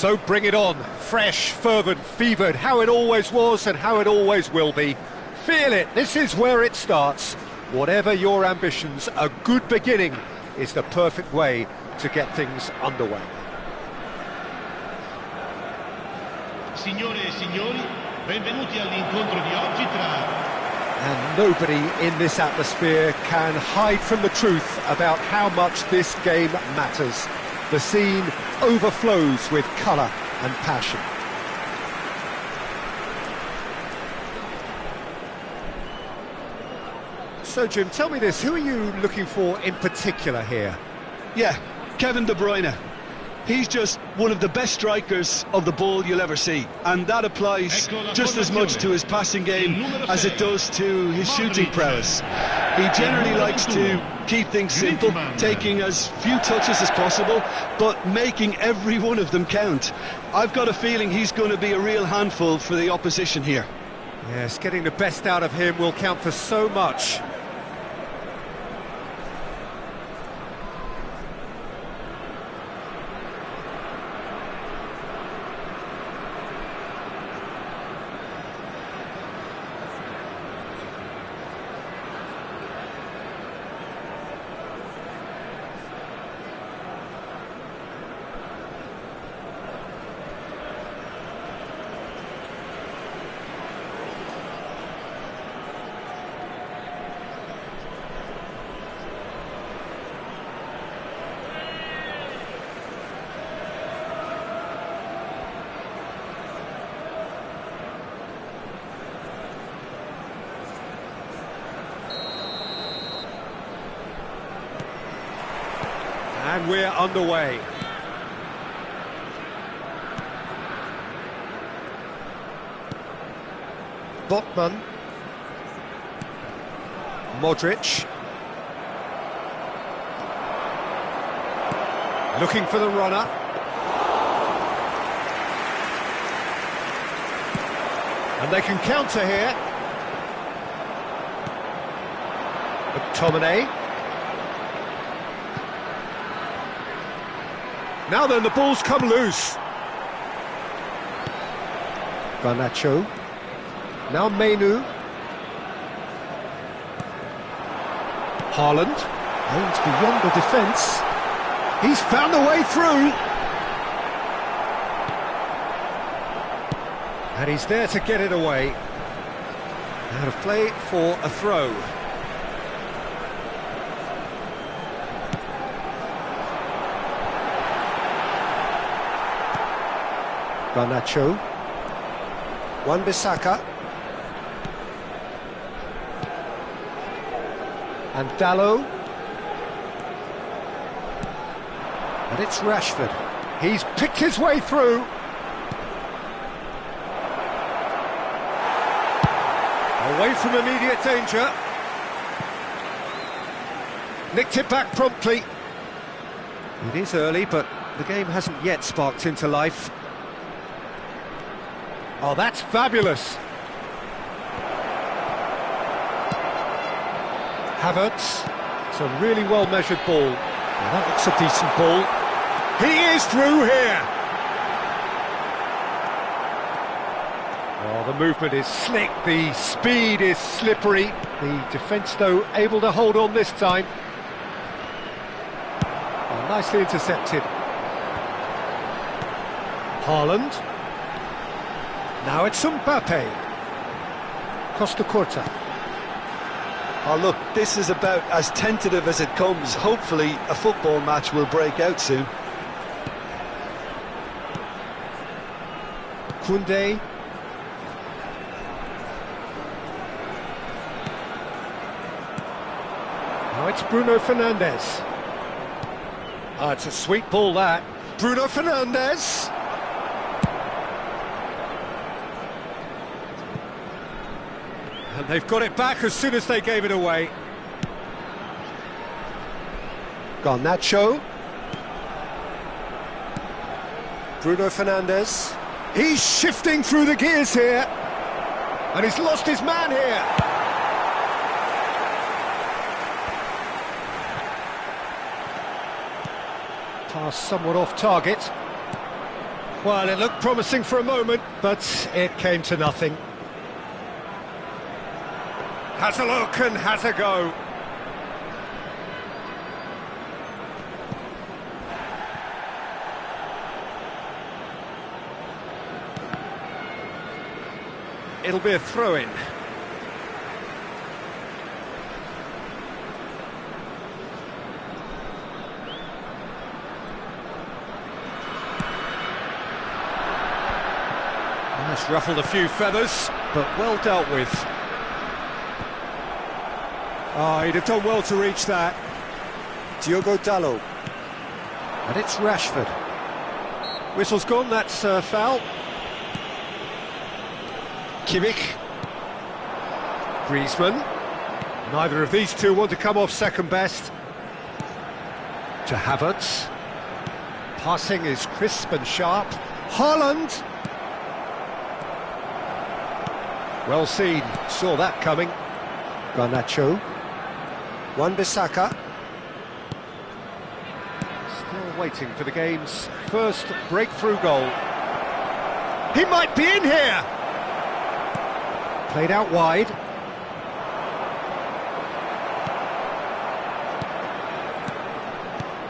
So bring it on, fresh, fervent, fevered, how it always was and how it always will be. Feel it, this is where it starts. Whatever your ambitions, a good beginning is the perfect way to get things underway. Signore e signori, benvenuti all'incontro di oggi tra... And nobody in this atmosphere can hide from the truth about how much this game matters. The scene overflows with colour and passion. So, Jim, tell me this, who are you looking for in particular here? Yeah, Kevin De Bruyne. He's just one of the best strikers of the ball you'll ever see, and that applies just as much to his passing game as it does to his shooting prowess. He generally likes to keep things simple, taking as few touches as possible, but making every one of them count. I've got a feeling he's going to be a real handful for the opposition here. Yes, getting the best out of him will count for so much. And we're underway. Botman. Modric. Looking for the runner. And they can counter here. McTominay. Now then, the ball's come loose. Garnacho. Now Mainu. Haaland. Oh, it's beyond the defence. He's found a way through. And he's there to get it away. Out of play for a throw. Garnacho. Wan-Bissaka. And Dalot. And it's Rashford. He's picked his way through. Away from immediate danger. Nicked it back promptly. It is early, but the game hasn't yet sparked into life. Oh, that's fabulous. Havertz. It's a really well-measured ball. Well, that looks a decent ball. He is through here. Oh, the movement is slick, the speed is slippery. The defence, though, able to hold on this time. Oh, nicely intercepted. Haaland. Now it's Mbappe. Costa Curta. Oh look, this is about as tentative as it comes. Hopefully a football match will break out soon. Koundé. Now it's Bruno Fernandes. Oh, it's a sweet ball, that. Bruno Fernandes. And they've got it back as soon as they gave it away. Garnacho. Bruno Fernandes. He's shifting through the gears here. And he's lost his man here. Pass somewhat off target. Well, it looked promising for a moment, but it came to nothing. Has a look and has a go. It'll be a throw-in. That's ruffled a few feathers, but well dealt with. Oh, he'd have done well to reach that. Diogo Dalot. And it's Rashford. Whistle's gone, that's foul. Kimmich. Griezmann. Neither of these two want to come off second best. To Havertz. Passing is crisp and sharp. Haaland. Well seen, saw that coming. Garnacho. Wan-Bissaka. Still waiting for the game's first breakthrough goal. He might be in here! Played out wide.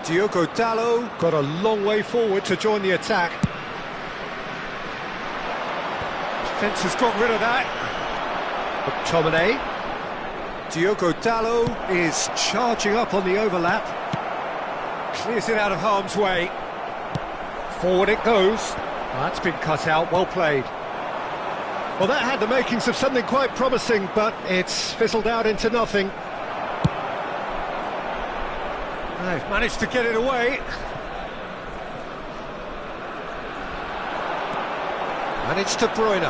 Diogo Dalot. Got a long way forward to join the attack. Defence has got rid of that. McTominay. Diogo Dalot Is charging up on the overlap. Clears it out of harm's way. Forward it goes. That's been cut out, well played. Well, that had the makings of something quite promising, but it's fizzled out into nothing. They've managed to get it away. And it's De Bruyne.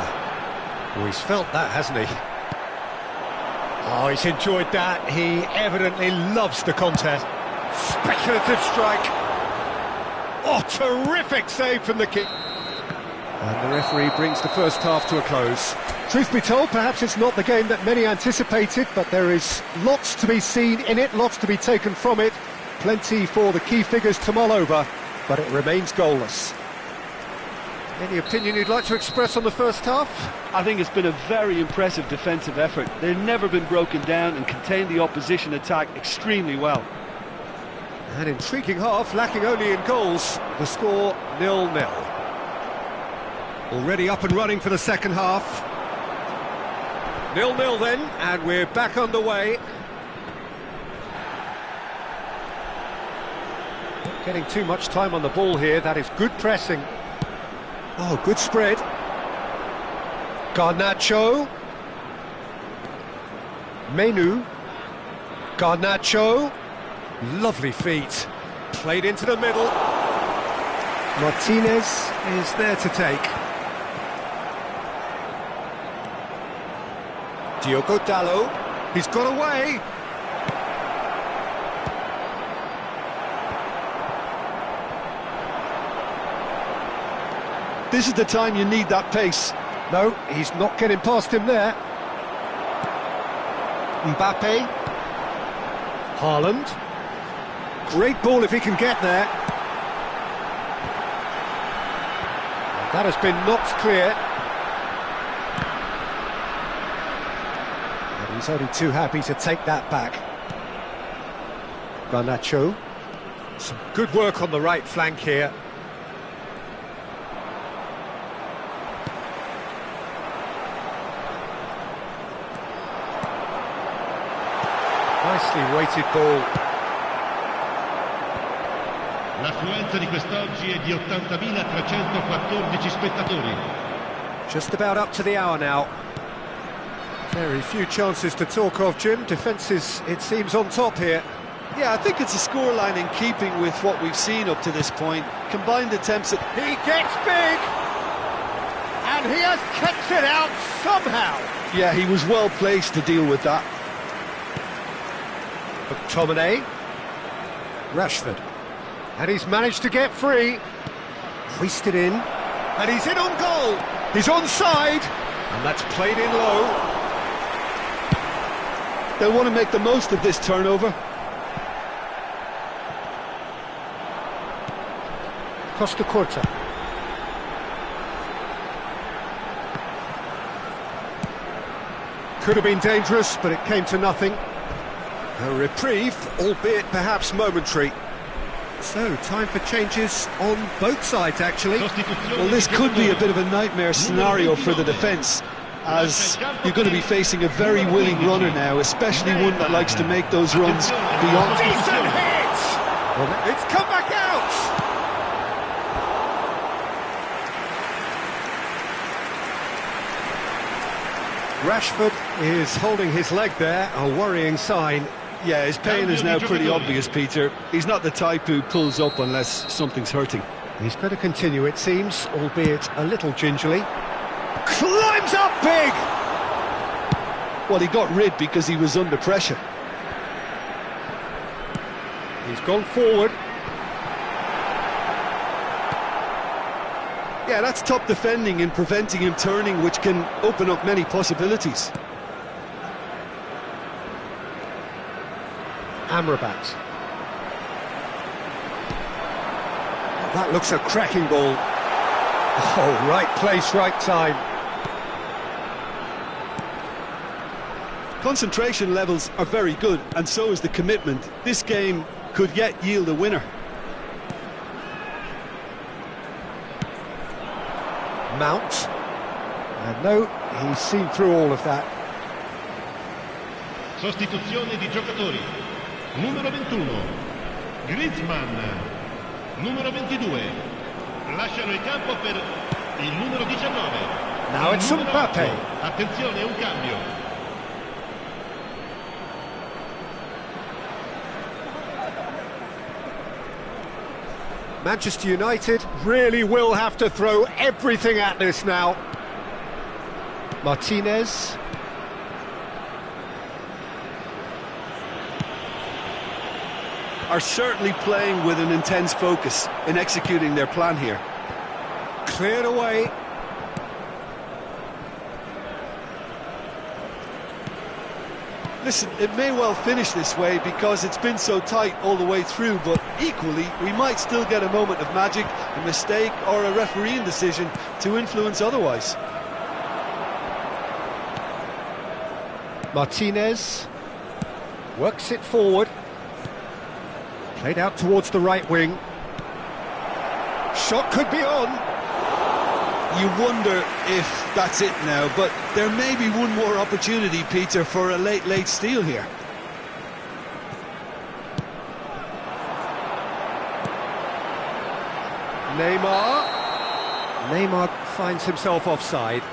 Oh, he's felt that, hasn't he? Oh, he's enjoyed that. He evidently loves the contest. Speculative strike. Oh, terrific save from the kick. And the referee brings the first half to a close. Truth be told, perhaps it's not the game that many anticipated, but there is lots to be seen in it, lots to be taken from it. Plenty for the key figures to mull over, but it remains goalless. Any opinion you'd like to express on the first half? I think it's been a very impressive defensive effort. They've never been broken down and contained the opposition attack extremely well. An intriguing half, lacking only in goals. The score 0-0. Already up and running for the second half. 0-0 then, and we're back underway. Not getting too much time on the ball here, that is good pressing. Oh, good spread. Garnacho. Menu. Garnacho. Lovely feet. Played into the middle. Martinez is there to take. Diogo Dalot. He's got away. This is the time you need that pace. No, he's not getting past him there. Mbappe. Haaland. Great ball if he can get there. That has been knocked clear. And he's only too happy to take that back. Garnacho. Some good work on the right flank here. Nicely weighted ball. L'affluenza di quest'oggi è di 80.314 spettatori. Just about up to the hour now. Very few chances to talk of, Jim. Defence is, it seems, on top here. Yeah, I think it's a scoreline in keeping with what we've seen up to this point. Combined attempts at... He gets big! And he has kept it out somehow! Yeah, he was well placed to deal with that. McTominay. Rashford. And he's managed to get free. Hoisted in. And he's in on goal! He's onside! And that's played in low. They'll want to make the most of this turnover. Costa Corta. Could have been dangerous, but it came to nothing. A reprieve, albeit perhaps momentary. So, time for changes on both sides, actually. Well, this could be a bit of a nightmare scenario for the defence, as you're going to be facing a very willing runner now, especially one that likes to make those runs beyond. Decent hit! Well, it's come back out! Rashford is holding his leg there, a worrying sign. Yeah, his pain is now pretty obvious, Peter. He's not the type who pulls up unless something's hurting. He's going to continue, it seems, albeit a little gingerly. Climbs up big! Well, he got rid because he was under pressure. He's gone forward. Yeah, that's top defending and preventing him turning, which can open up many possibilities. Amrabat. That looks a cracking ball. Oh, right place, right time. Concentration levels are very good, and so is the commitment. This game could yet yield a winner. Mount. And no, he's seen through all of that. Sostituzione di giocatori. Numero 21, Griezmann. Numero 22, lasciano il campo per il numero 19. Now it's Mbappe. Attenzione, un cambio. Manchester United really will have to throw everything at this now. Martinez. Are certainly playing with an intense focus in executing their plan here. Cleared away. Listen, it may well finish this way because it's been so tight all the way through, but equally, we might still get a moment of magic, a mistake, or a refereeing decision to influence otherwise. Martinez works it forward. Played out towards the right wing. Shot could be on. You wonder if that's it now, but there may be one more opportunity, Peter, for a late steal here. Neymar finds himself offside.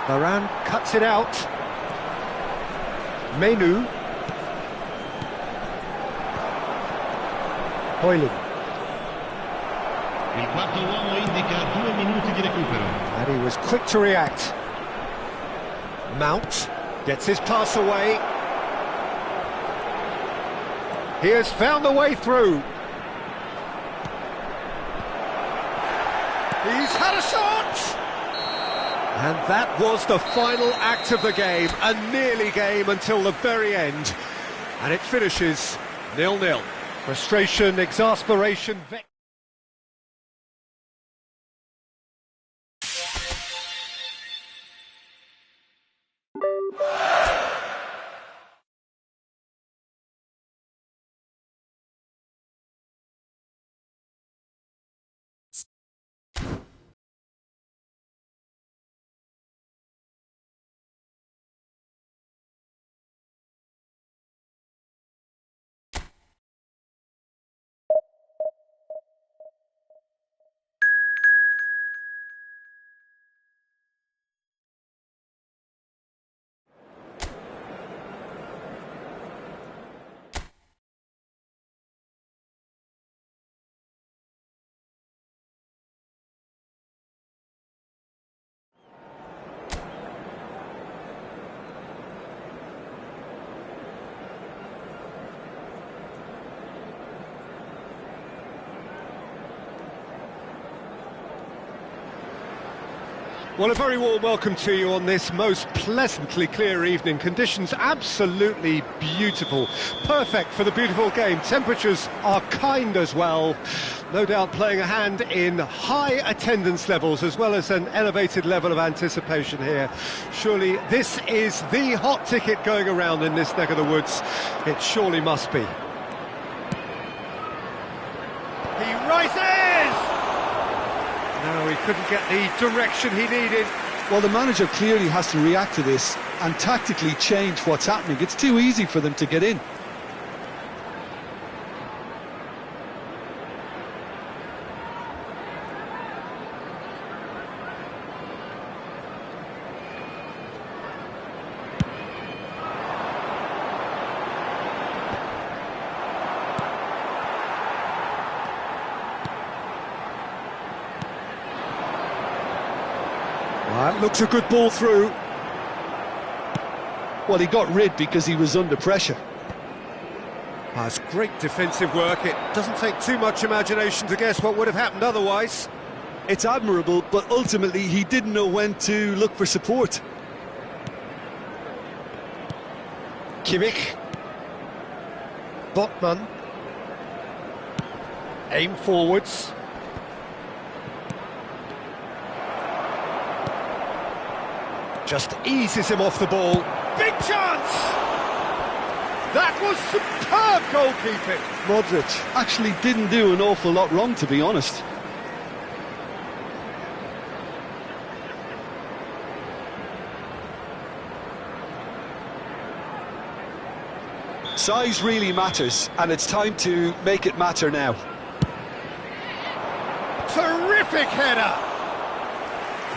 Varane cuts it out. Menu. Hoyland. Il quarto uomo indica 2 minuti di recupero. And he was quick to react. Mount gets his pass away. He has found the way through. He's had a shot! And that was the final act of the game, a nearly game until the very end. And it finishes 0-0. Frustration, exasperation... Well, a very warm welcome to you on this most pleasantly clear evening. Conditions absolutely beautiful. Perfect for the beautiful game. Temperatures are kind as well. No doubt playing a hand in high attendance levels as well as an elevated level of anticipation here. Surely this is the hot ticket going around in this neck of the woods. It surely must be. He rises! No, he couldn't get the direction he needed. Well, the manager clearly has to react to this and tactically change what's happening. It's too easy for them to get in. That looks a good ball through. Well, he got rid because he was under pressure. That's great defensive work. It doesn't take too much imagination to guess what would have happened otherwise. It's admirable, but ultimately he didn't know when to look for support. Kimmich. Botman. Aim forwards. Just eases him off the ball. Big chance! That was superb goalkeeping. Modric actually didn't do an awful lot wrong, to be honest. Size really matters, and it's time to make it matter now. Terrific header!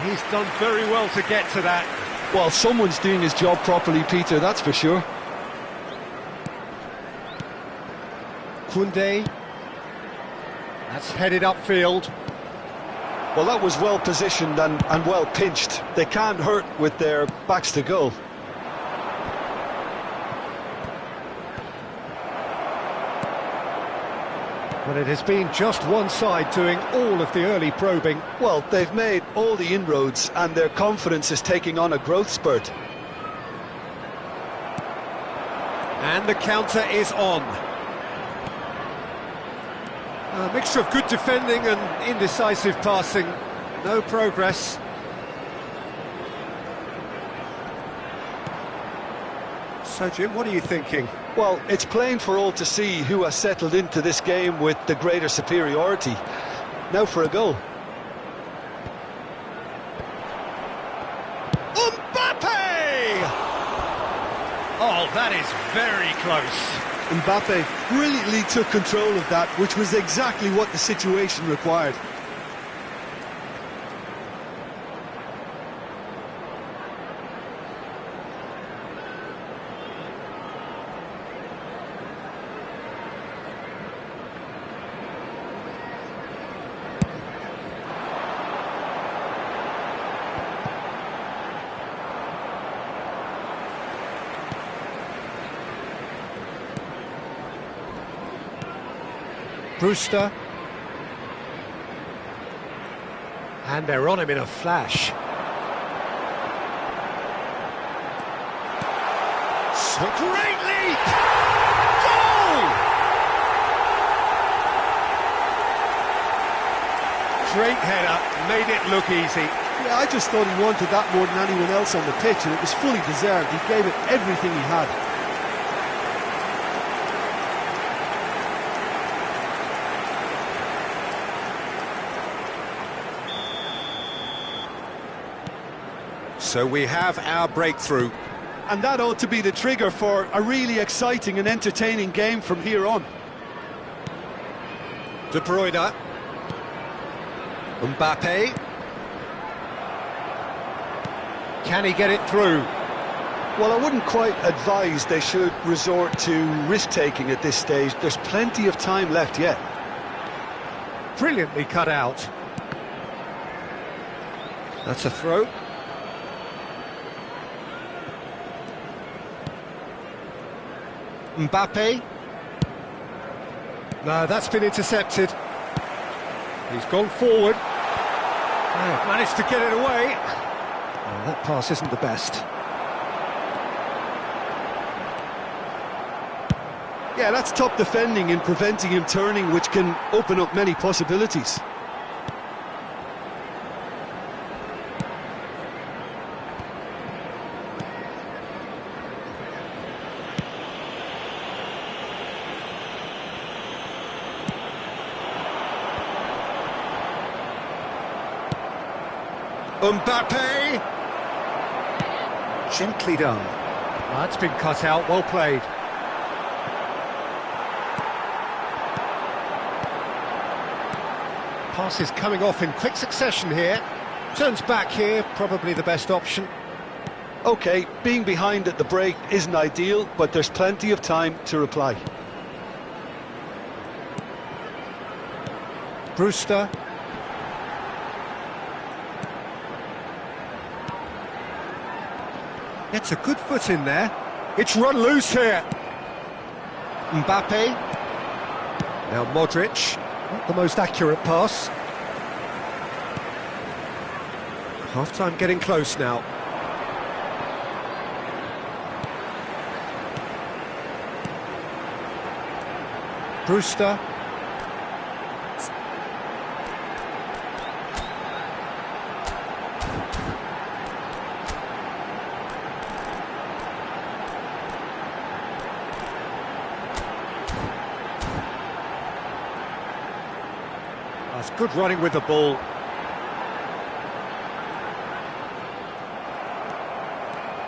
He's done very well to get to that. Well, someone's doing his job properly, Peter, that's for sure. Koundé. That's headed upfield. Well, that was well positioned and well pinched. They can't hurt with their backs to goal. But it has been just one side doing all of the early probing. Well, they've made all the inroads and their confidence is taking on a growth spurt. And the counter is on. A mixture of good defending and indecisive passing. No progress. So, Jim, what are you thinking? Well, it's plain for all to see who has settled into this game with the greater superiority. Now for a goal. Mbappe! Oh, that is very close. Mbappe brilliantly took control of that, which was exactly what the situation required. Brewster. And they're on him in a flash. So great leap! Goal! Great header, made it look easy. Yeah, I just thought he wanted that more than anyone else on the pitch, and it was fully deserved. He gave it everything he had. So we have our breakthrough. And that ought to be the trigger for a really exciting and entertaining game from here on. De Bruyne. Mbappe. Can he get it through? Well, I wouldn't quite advise they should resort to risk-taking at this stage. There's plenty of time left yet. Brilliantly cut out. That's a throw. Mbappe. No, that's been intercepted. He's gone forward. Oh, managed to get it away. Oh, that pass isn't the best. Yeah, that's top defending and preventing him turning, which can open up many possibilities. Mbappe! Gently done. That's been cut out, well played. Passes coming off in quick succession here. Turns back here, probably the best option. Okay, being behind at the break isn't ideal, but there's plenty of time to reply. Brewster. Gets a good foot in there. It's run loose here. Mbappe. Now Modric. Not the most accurate pass. Half-time getting close now. Brewster. That's good running with the ball.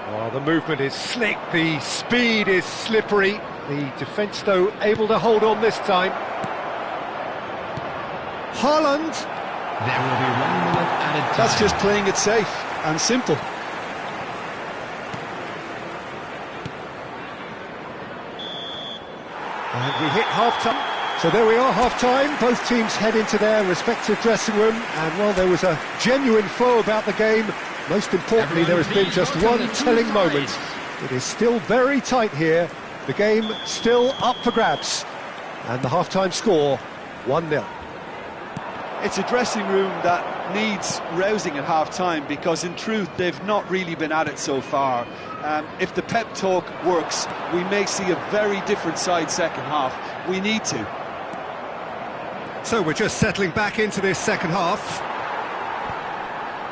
Oh, the movement is slick, the speed is slippery. The defence, though, able to hold on this time. Haaland. There will be 1 minute added time. That's just playing it safe and simple. And we hit half-time. So there we are, half-time. Both teams head into their respective dressing room. And while there was a genuine flow about the game, most importantly, there has been just one telling moment. It is still very tight here. The game still up for grabs. And the half-time score, 1-0. It's a dressing room that needs rousing at half-time because, in truth, they've not really been at it so far. If the pep talk works, we may see a very different side second half. We need to. So we're just settling back into this second half.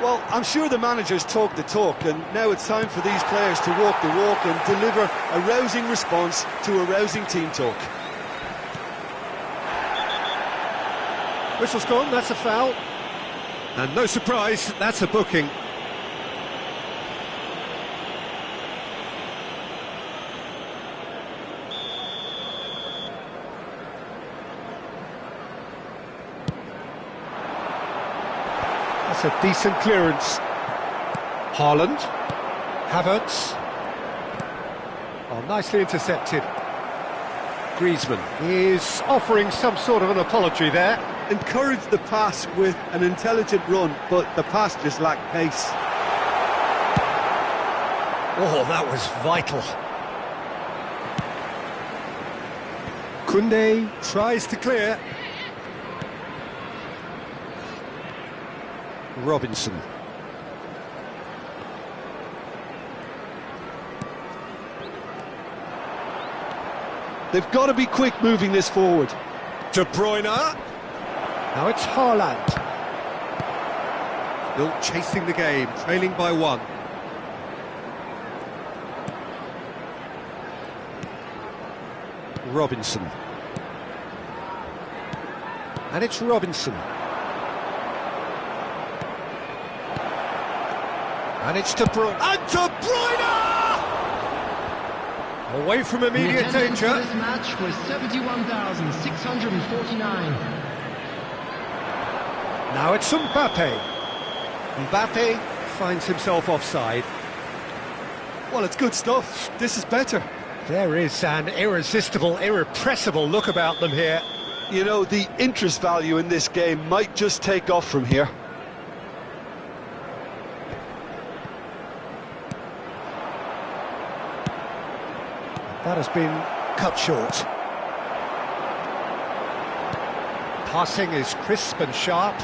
Well, I'm sure the managers talk the talk, and now it's time for these players to walk the walk and deliver a rousing response to a rousing team talk. Whistle's gone, that's a foul. And no surprise, that's a booking. That's a decent clearance. Haaland. Havertz. Oh, nicely intercepted. Griezmann is offering some sort of an apology there. Encouraged the pass with an intelligent run, but the pass just lacked pace. Oh, that was vital. Koundé tries to clear. Robinson. They've got to be quick moving this forward. De Bruyne. Now it's Haaland. Still chasing the game, trailing by 1. Robinson. And it's Robinson. And it's De Bruyne. And De Bruyne! Away from immediate danger. This match was 71,649. Now it's Mbappe. Mbappe finds himself offside. Well, it's good stuff. This is better. There is an irresistible, irrepressible look about them here. You know, the interest value in this game might just take off from here. That has been cut short. Passing is crisp and sharp.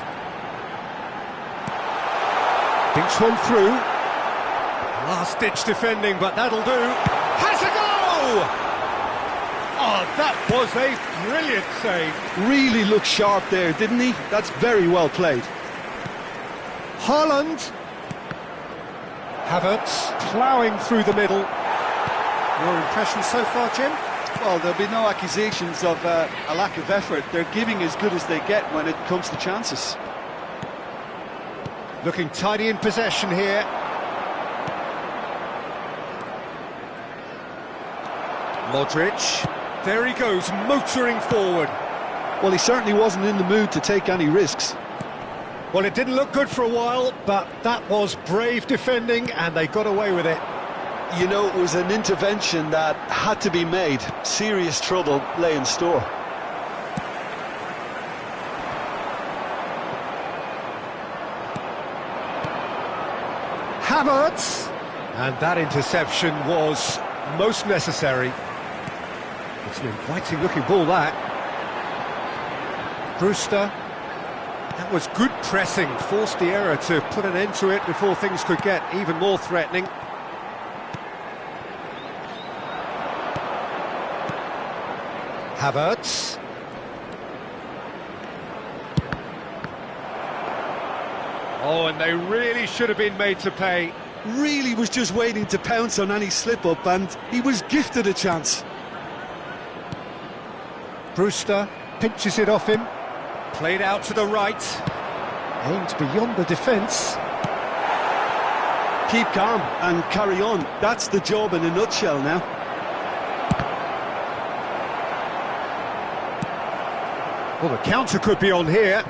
Thinks one through. Last-ditch defending, but that'll do. Has a go! Oh, that was a brilliant save. Really looked sharp there, didn't he? That's very well played. Haaland. Havertz ploughing through the middle. Your impression so far, Jim? Well, there'll be no accusations of a lack of effort. They're giving as good as they get when it comes to chances. Looking tidy in possession here. Modric. There he goes, motoring forward. Well, he certainly wasn't in the mood to take any risks. Well, it didn't look good for a while, but that was brave defending, and they got away with it. You know, it was an intervention that had to be made. Serious trouble lay in store. Havertz! And that interception was most necessary. It's an inviting looking ball, that. Brewster. That was good pressing, forced the error to put an end to it before things could get even more threatening. Havertz. Oh, and they really should have been made to pay. Really was just waiting to pounce on any slip-up, and he was gifted a chance. Brewster pinches it off him. Played out to the right. Aimed beyond the defence. Keep calm and carry on. That's the job in a nutshell now. Well, the counter could be on here.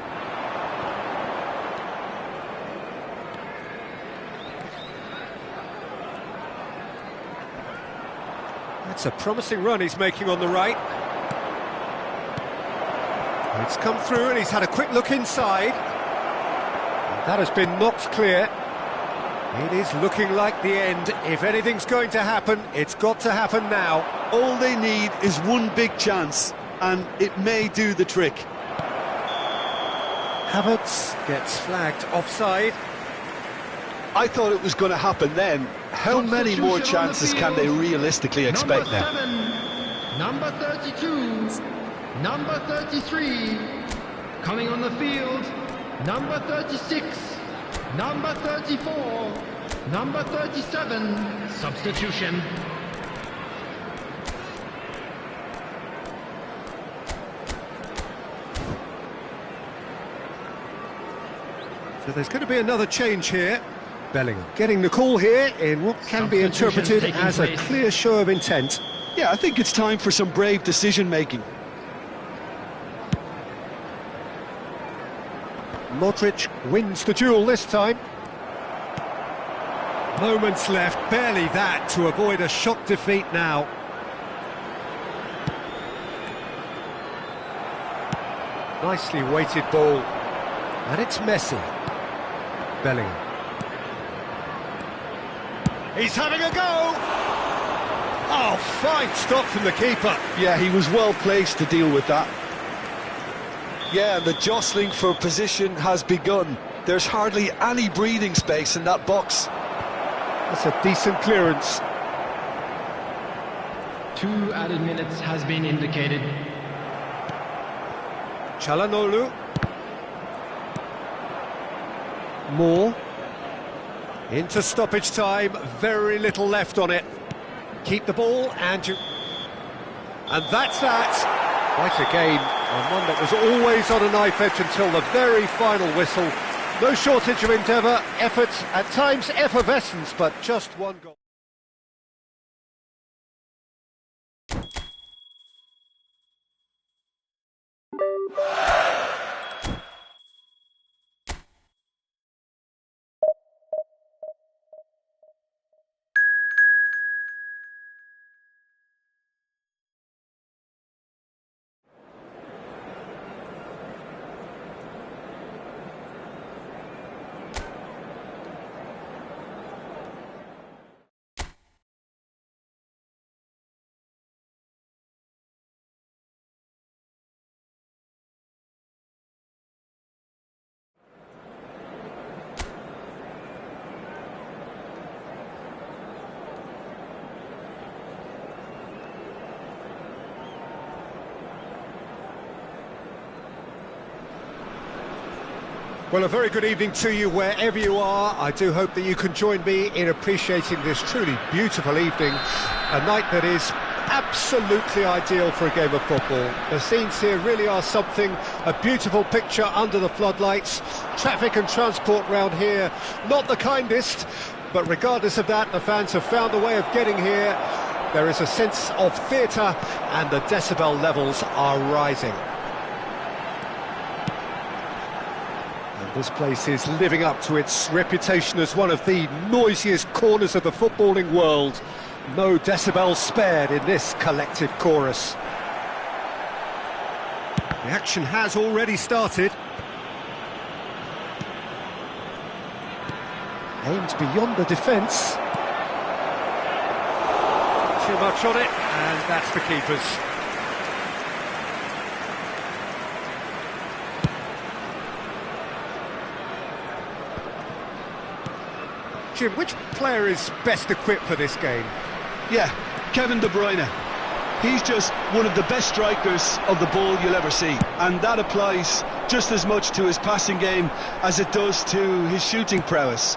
That's a promising run he's making on the right. It's come through and he's had a quick look inside. And that has been knocked clear. It is looking like the end. If anything's going to happen, it's got to happen now. All they need is one big chance, and it may do the trick. Havertz gets flagged offside. I thought it was going to happen then. How many more chances can they realistically expect now? Number 32, number 33, coming on the field, number 36, number 34, number 37, substitution. So there's going to be another change here. Bellingham getting the call here in what can be interpreted as a clear show of intent. Yeah, I think it's time for some brave decision-making. Modric wins the duel this time. Moments left, barely that, to avoid a shock defeat now. Nicely weighted ball. And it's Messi. Bellingham. He's having a go! Oh, fine stop from the keeper. Yeah, he was well placed to deal with that. Yeah, the jostling for position has begun. There's hardly any breathing space in that box. That's a decent clearance. 2 added minutes has been indicated. Çalhanoğlu. Moore. Into stoppage time, very little left on it. Keep the ball and you... And that's that. Quite a game, and one that was always on a knife edge until the very final whistle. No shortage of endeavour, effort, at times effervescence, but just one goal. Well, a very good evening to you wherever you are. I do hope that you can join me in appreciating this truly beautiful evening, a night that is absolutely ideal for a game of football. The scenes here really are something, a beautiful picture under the floodlights. Traffic and transport round here, not the kindest, but regardless of that, the fans have found a way of getting here. There is a sense of theatre and the decibel levels are rising. This place is living up to its reputation as one of the noisiest corners of the footballing world. No decibels spared in this collective chorus. The action has already started. Aimed beyond the defence. Too much on it, and that's the keeper's. Jim, which player is best equipped for this game? Yeah, Kevin De Bruyne. He's just one of the best strikers of the ball you'll ever see, and that applies just as much to his passing game as it does to his shooting prowess.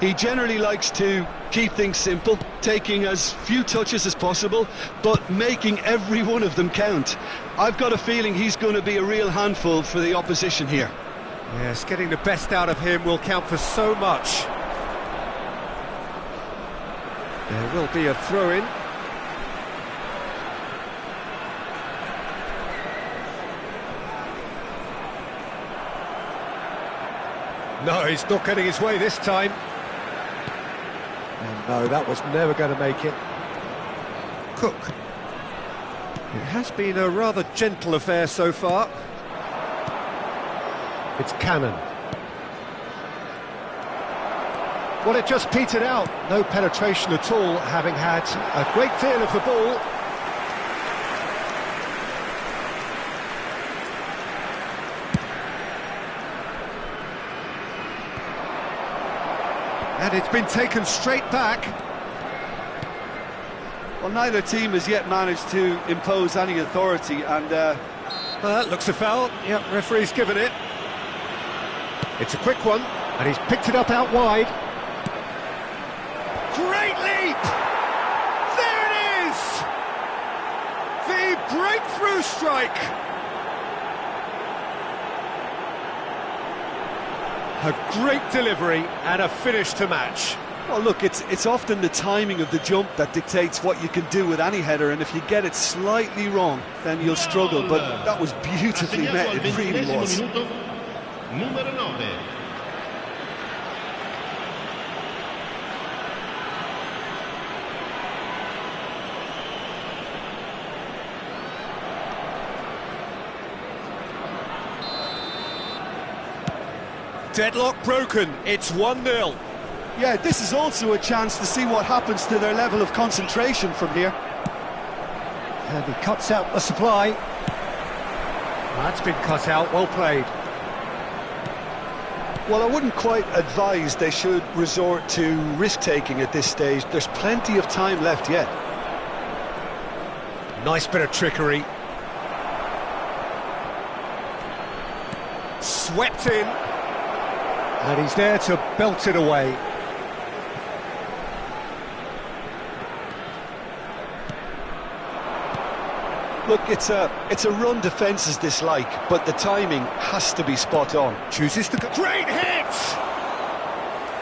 He generally likes to keep things simple, taking as few touches as possible, but making every one of them count. I've got a feeling he's going to be a real handful for the opposition here. Yes, getting the best out of him will count for so much. There will be a throw-in. No, he's not getting his way this time. And no, that was never going to make it. Cook. It has been a rather gentle affair so far. It's Cannon. Well, it just petered out. No penetration at all, having had a great deal of the ball. And it's been taken straight back. Well, neither team has yet managed to impose any authority, and well, that looks a foul. Yep, referee's given it. It's a quick one, and he's picked it up out wide. Great leap! There it is! The breakthrough strike! A great delivery and a finish to match. well, look, it's often the timing of the jump that dictates what you can do with any header, and if you get it slightly wrong, then you'll struggle, but that was beautifully met, it really was. Numero 9. Deadlock broken, it's 1-0. Yeah, this is also a chance to see what happens to their level of concentration from here. And he cuts out the supply. That's been cut out, well played. Well, I wouldn't quite advise they should resort to risk-taking at this stage. There's plenty of time left yet. Nice bit of trickery. Swept in. And he's there to belt it away. Look, it's a run defence is dislike, but the timing has to be spot on. Chooses to go. Great hit!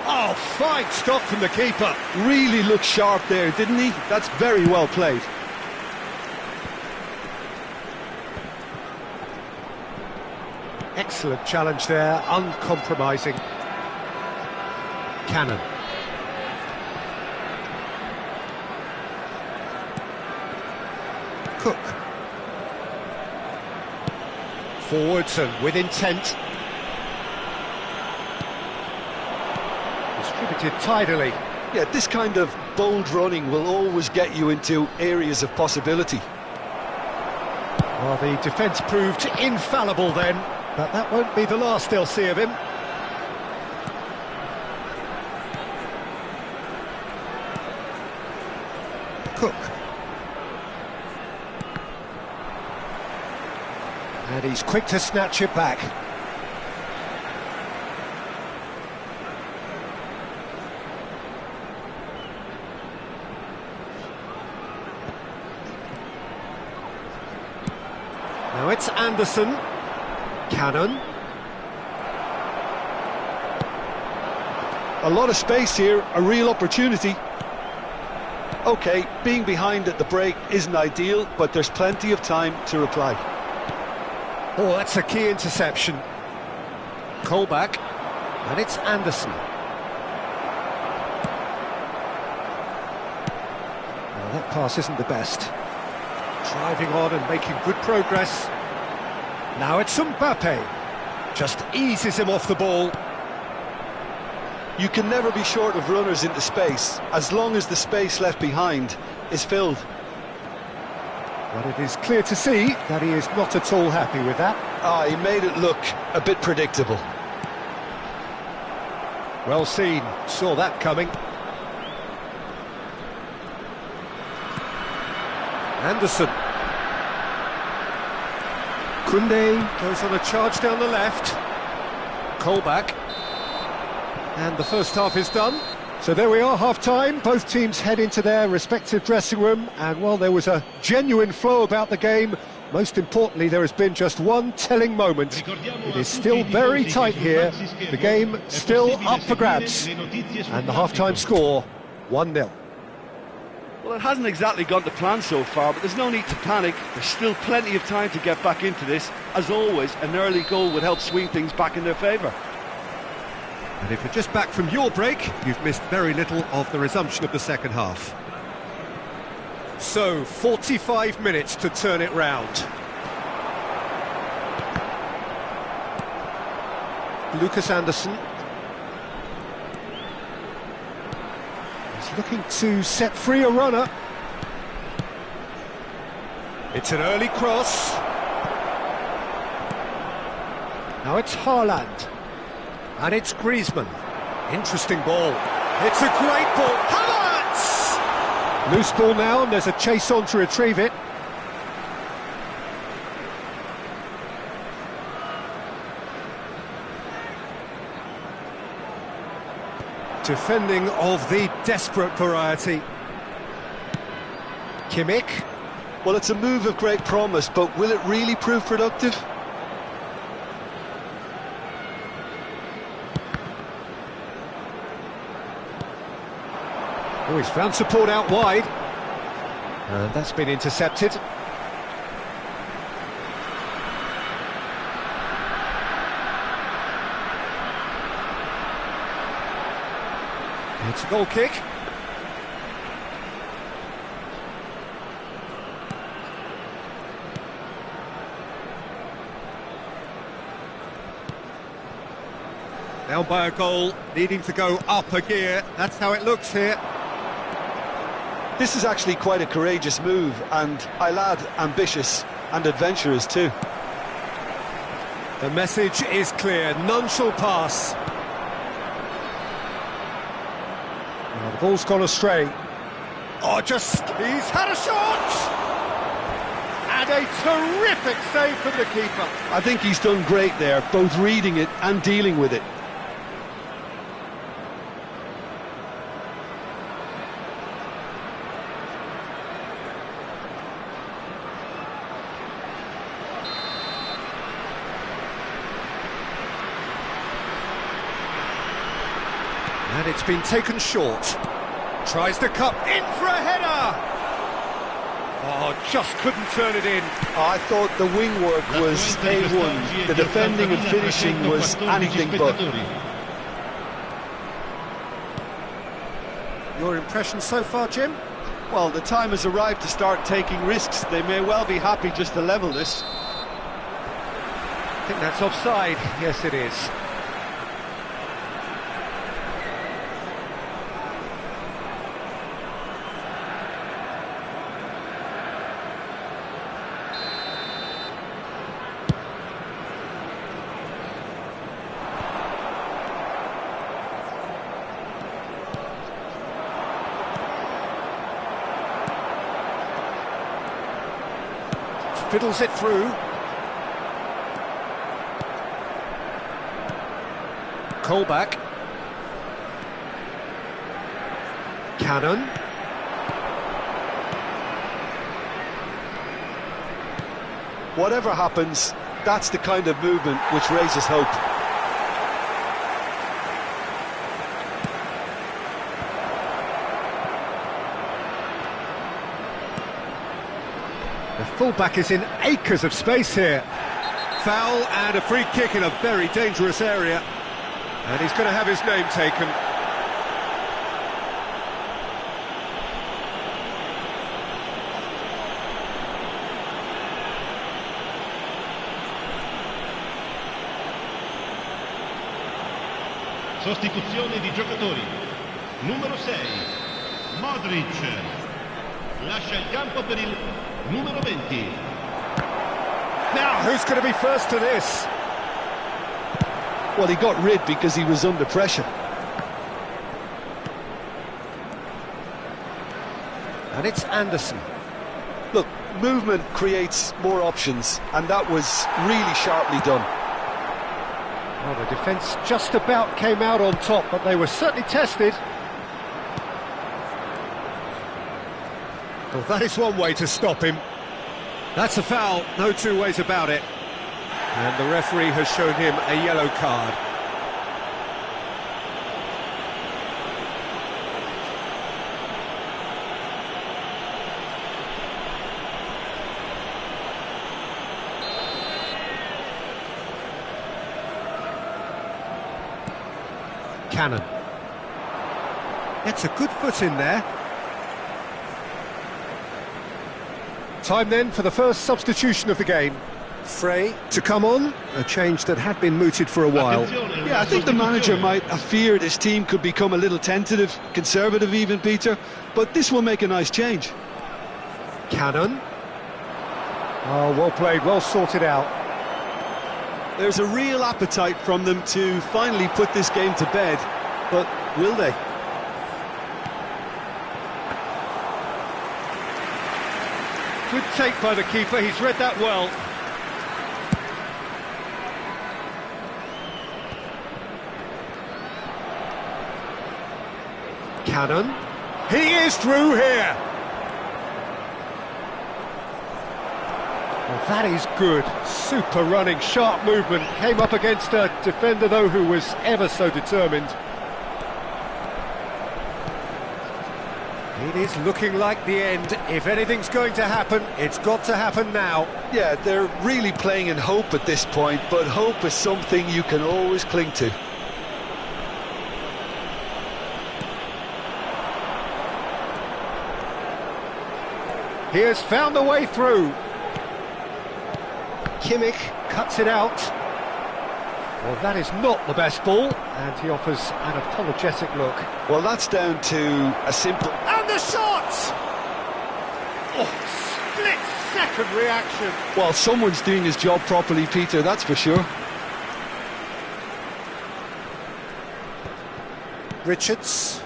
Oh, fine stop from the keeper. Really looked sharp there, didn't he? That's very well played. Excellent challenge there, uncompromising. Cannon. Cook. Forwards and with intent. Distributed tidily. Yeah, this kind of bold running will always get you into areas of possibility. Well, the defence proved infallible then, but that won't be the last they'll see of him. Cook. And he's quick to snatch it back. it's Anderson. Cannon. A lot of space here, a real opportunity. OK, being behind at the break isn't ideal, but there's plenty of time to reply. Oh, that's a key interception. Colback, and it's Anderson. Well, that pass isn't the best. Driving on and making good progress. Now it's Mbappe. Just eases him off the ball. You can never be short of runners into space, as long as the space left behind is filled. But it is clear to see that he is not at all happy with that. He made it look a bit predictable. Well seen, saw that coming. Anderson. Koundé goes on a charge down the left. Colback. And the first half is done. So there we are, half-time. Both teams head into their respective dressing room. And, well, there was a genuine flow about the game. Most importantly, there has been just one telling moment. It is still very tight here. The game still up for grabs. And the half-time score, 1-0. Well, it hasn't exactly gone to plan so far, but there's no need to panic. There's still plenty of time to get back into this. As always, an early goal would help swing things back in their favour. And if you're just back from your break, you've missed very little of the resumption of the second half. So, 45 minutes to turn it round. Lucas Anderson. He's looking to set free a runner. It's an early cross. Now it's Haaland. And it's Griezmann. Interesting ball. It's a great ball. Havertz! Loose ball now, and there's a chase on to retrieve it. Defending of the desperate variety. Kimmich. Well, it's a move of great promise, but will it really prove productive? Oh, he's found support out wide. And that's been intercepted. It's a goal kick. Down by a goal, needing to go up a gear. That's how it looks here. This is actually quite a courageous move, and I'll add ambitious and adventurous too. The message is clear, none shall pass. Well, the ball's gone astray. Oh, he's had a shot! And a terrific save from the keeper. I think he's done great there, both reading it and dealing with it. And it's been taken short. Tries the cup, in for a header! Oh, just couldn't turn it in. I thought the wing work was A1. The defending and finishing was anything but. Your impression so far, Jim? Well, the time has arrived to start taking risks. They may well be happy just to level this. I think that's offside. Yes, it is. Fiddles it through. Colback. Cannon. whatever happens, that's the kind of movement which raises hope. The fullback is in acres of space here. Foul and a free kick in a very dangerous area. And he's going to have his name taken. Sostituzione di giocatori. Numero 6, Modric. Lascia il campo per il numero 20. Now, who's going to be first to this? Well, he got rid because he was under pressure. And it's Anderson. Look, movement creates more options, and that was really sharply done. Well, the defence just about came out on top, but they were certainly tested. Well, that is one way to stop him. That's a foul, no two ways about it. And the referee has shown him a yellow card. Cannon. It's a good foot in there. Time then for the first substitution of the game. Frey to come on, a change that had been mooted for a while. Yeah, I think the manager might have feared his team could become a little tentative, conservative even, Peter, but this will make a nice change. Cannon. Oh, well played, well sorted out. There's a real appetite from them to finally put this game to bed, but will they? Good take by the keeper, he's read that well. Cannon. He is through here. Well, that is good. Super running, sharp movement. Came up against a defender, though, who was ever so determined. It is looking like the end. If anything's going to happen, it's got to happen now. Yeah, they're really playing in hope at this point, but hope is something you can always cling to. He has found a way through. Kimmich cuts it out. Well, that is not the best ball, and he offers an apologetic look. Well, that's down to a simple... And the shot! Oh, split-second reaction. Well, someone's doing his job properly, Peter, that's for sure. Richards.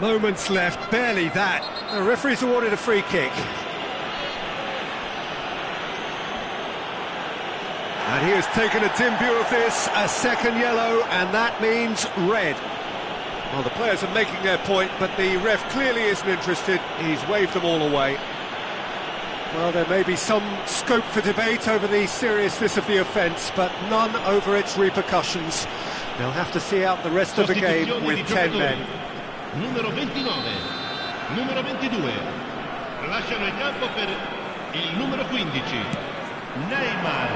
Moments left, barely that. The referee's awarded a free kick. And he has taken a dim view of this, a second yellow, and that means red. Well, the players are making their point, but the ref clearly isn't interested. He's waved them all away. Well, there may be some scope for debate over the seriousness of the offence, but none over its repercussions. They'll have to see out the rest of the game with 10 men. Numero 29, numero 22, lasciano il campo per il numero 15, Neymar,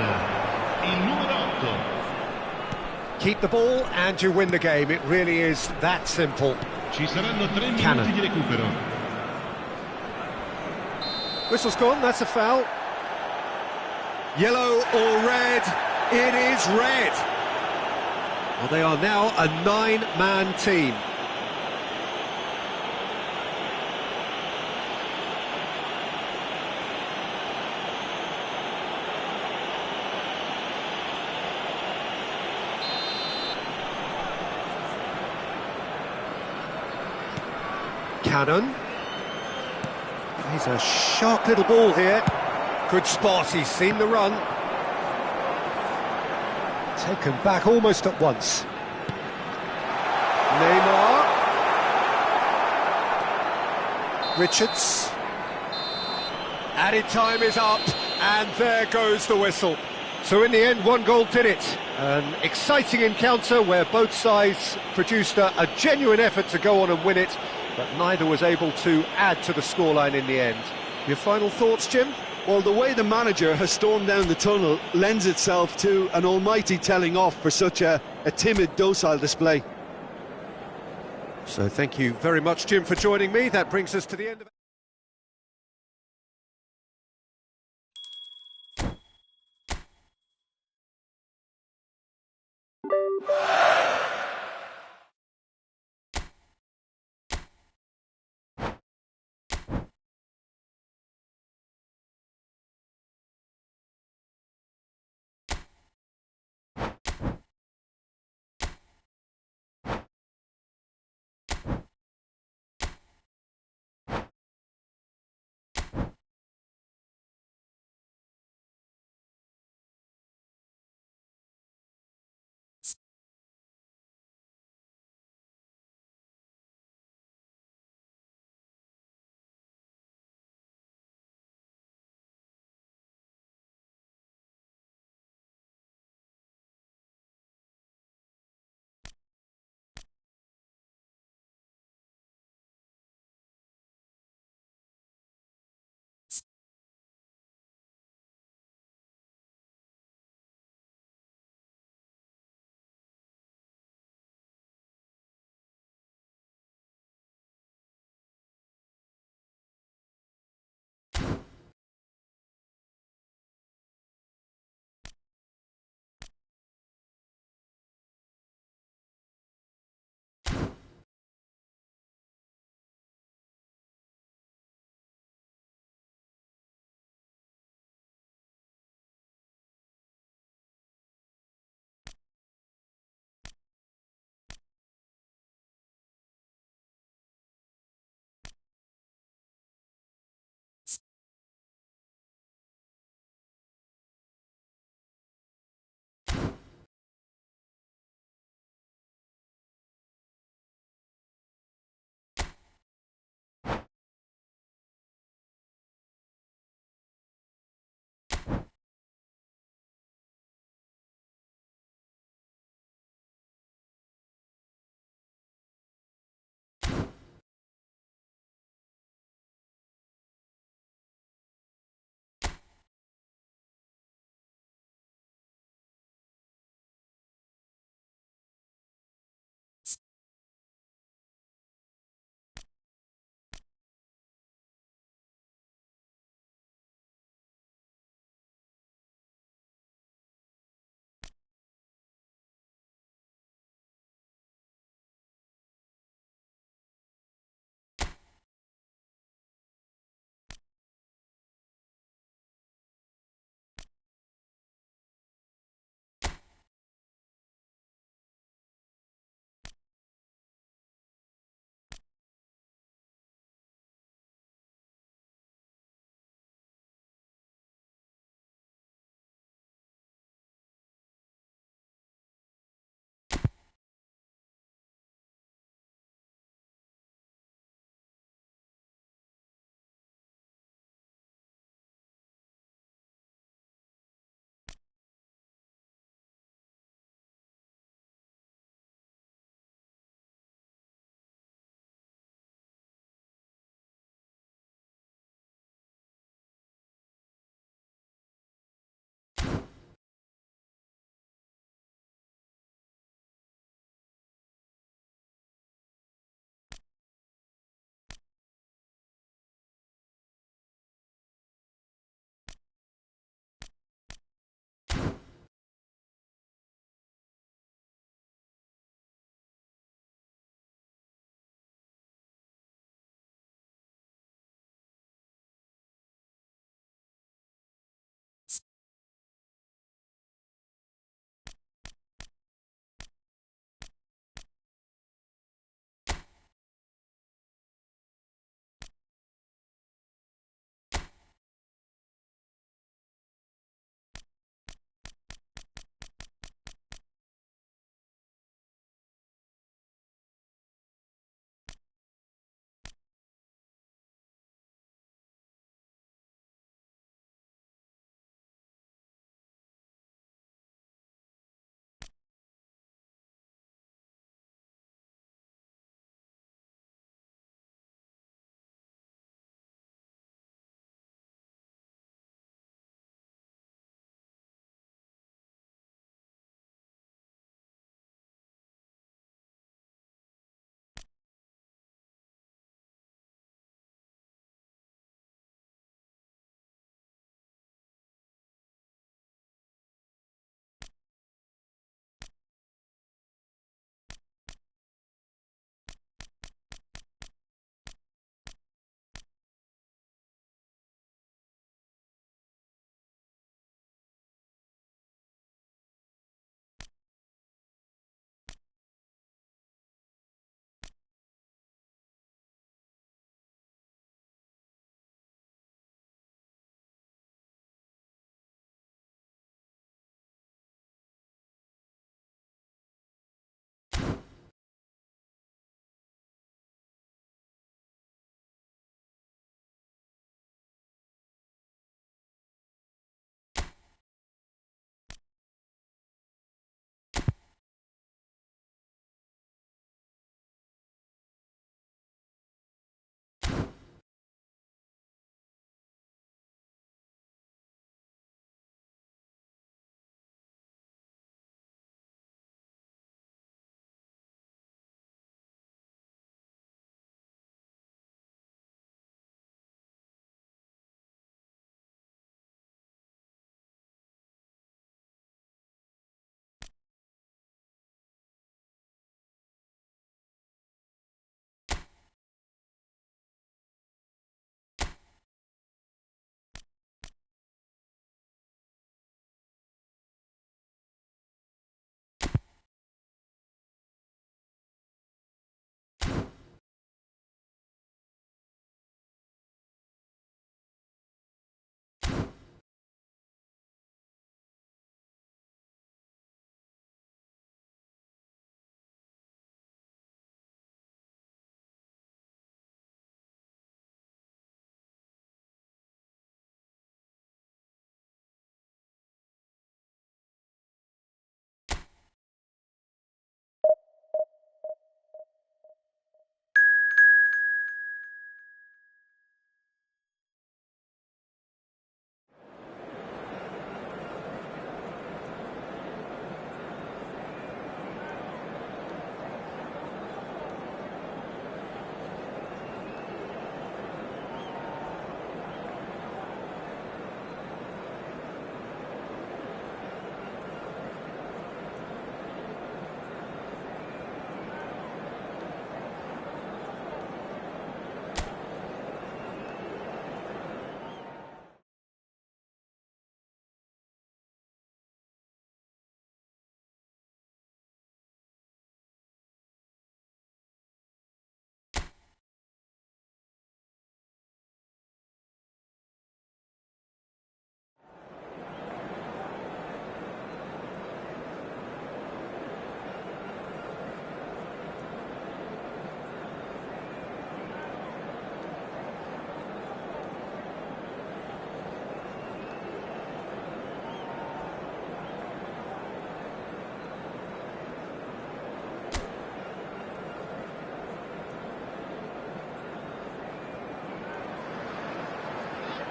il numero 8. Keep the ball and you win the game, it really is that simple. Ci saranno 3 Cannon. minuti di recupero. Whistle's gone, that's a foul. Yellow or red? It is red. Well, they are now a 9-man team. Cannon. He's a sharp little ball here. Good spot, he's seen the run. Taken back almost at once. Neymar. Richards. Added time is up, and there goes the whistle. So in the end, one goal did it. An exciting encounter where both sides produced a genuine effort to go on and win it, but neither was able to add to the scoreline in the end. Your final thoughts, Jim? Well, the way the manager has stormed down the tunnel lends itself to an almighty telling off for such a timid, docile display. So thank you very much, Jim, for joining me. That brings us to the end of it.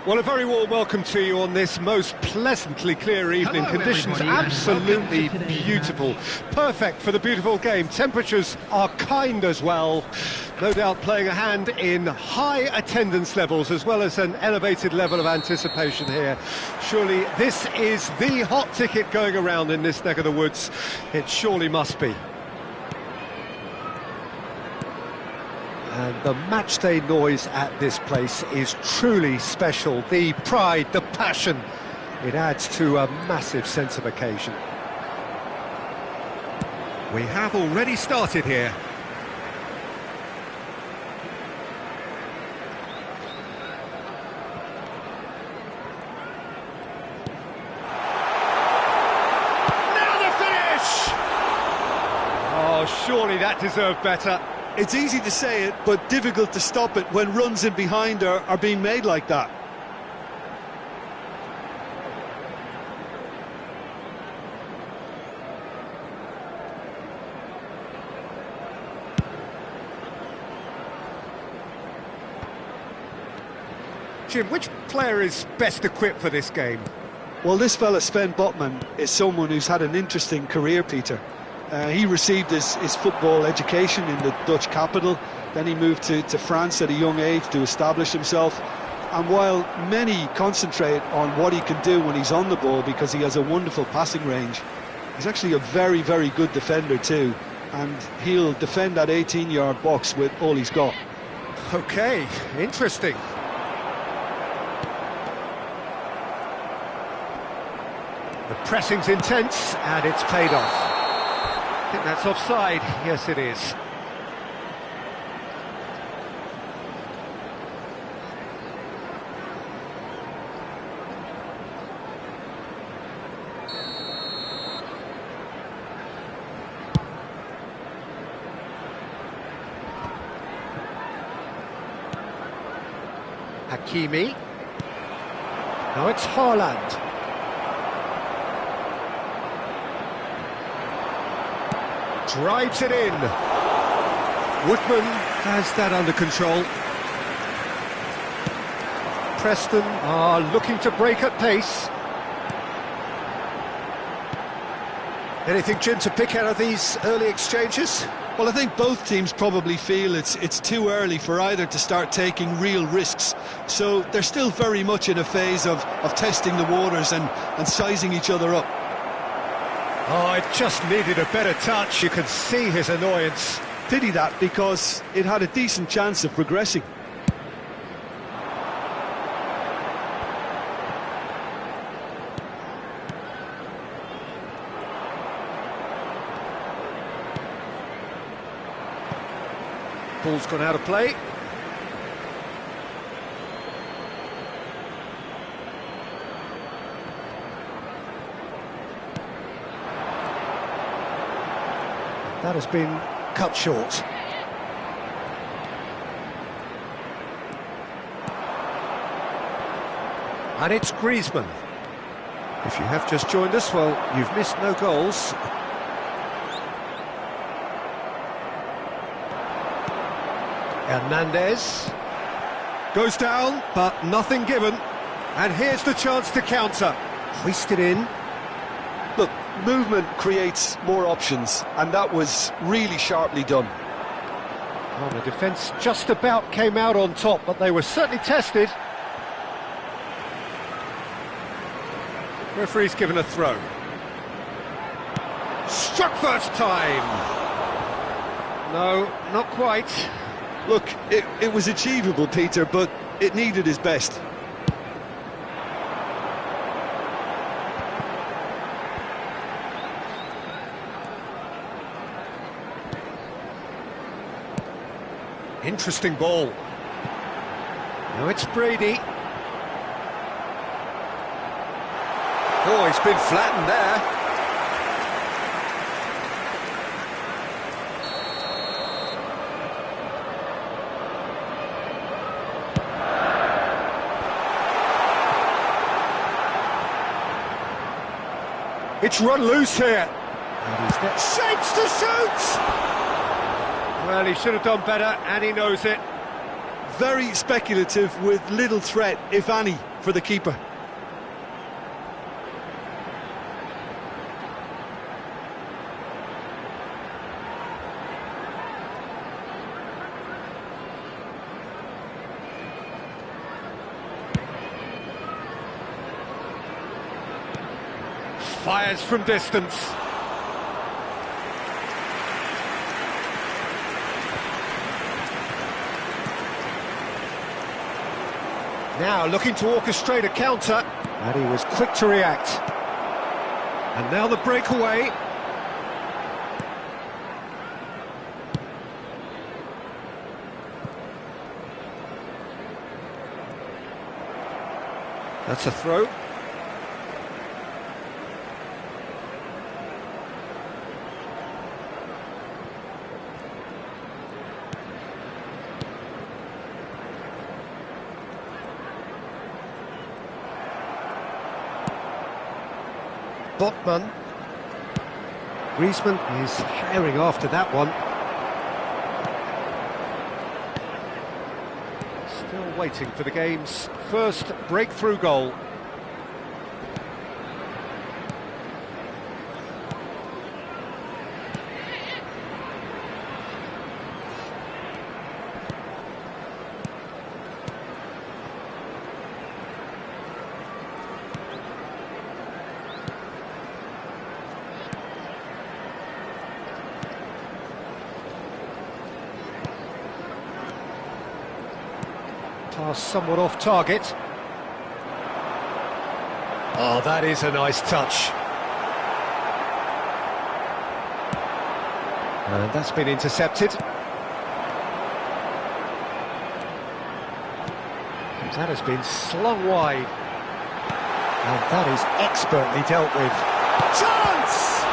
Well, a very warm welcome to you on this most pleasantly clear evening. Hello, Conditions everybody, and absolutely welcome to today's beautiful. match. Perfect for the beautiful game. Temperatures are kind as well. No doubt playing a hand in high attendance levels as well as an elevated level of anticipation here. Surely this is the hot ticket going around in this neck of the woods. It surely must be. And the matchday noise at this place is truly special. The pride, the passion, it adds to a massive sense of occasion. We have already started here. Now the finish! Oh, surely that deserved better. It's easy to say it, but difficult to stop it when runs in behind are being made like that. Jim, which player is best equipped for this game? Well, this fella Sven Botman is someone who's had an interesting career, Peter. He received his football education in the Dutch capital, then he moved to France at a young age to establish himself. And while many concentrate on what he can do when he's on the ball because he has a wonderful passing range, he's actually a very, very good defender too, and he'll defend that 18-yard box with all he's got. Okay, interesting. The pressing's intense and it's paid off. I think that's offside. Yes, it is. Hakimi. Now it's Haaland. Drives it in. Woodman has that under control. Preston are looking to break at pace. Anything, Jim, to pick out of these early exchanges? Well, I think both teams probably feel it's too early for either to start taking real risks. So they're still very much in a phase of testing the waters and sizing each other up. Oh, it just needed a better touch. You can see his annoyance. Pity that, because it had a decent chance of progressing. Ball's gone out of play. That has been cut short. And it's Griezmann. If you have just joined us, well, you've missed no goals. Hernandez goes down, but nothing given. And here's the chance to counter. Hoisted in. Look, movement creates more options, and that was really sharply done. Well, the defence just about came out on top, but they were certainly tested. Referee's given a throw. Struck first time. No, not quite. Look, it was achievable, Peter, but it needed his best. Interesting ball. Now it's Brady. Oh, he's been flattened there. It's run loose here. Shapes to shoot! Well, he should have done better, and he knows it. very speculative with little threat, if any, for the keeper. Fires from distance. Now looking to orchestrate a counter, and he was quick to react. And now the breakaway. That's a throw. Botman. Griezmann is herring after that one. Still waiting for the game's first breakthrough goal. Pass somewhat off target. Oh, that is a nice touch. And that's been intercepted. That has been slung wide. And that is expertly dealt with. Chance!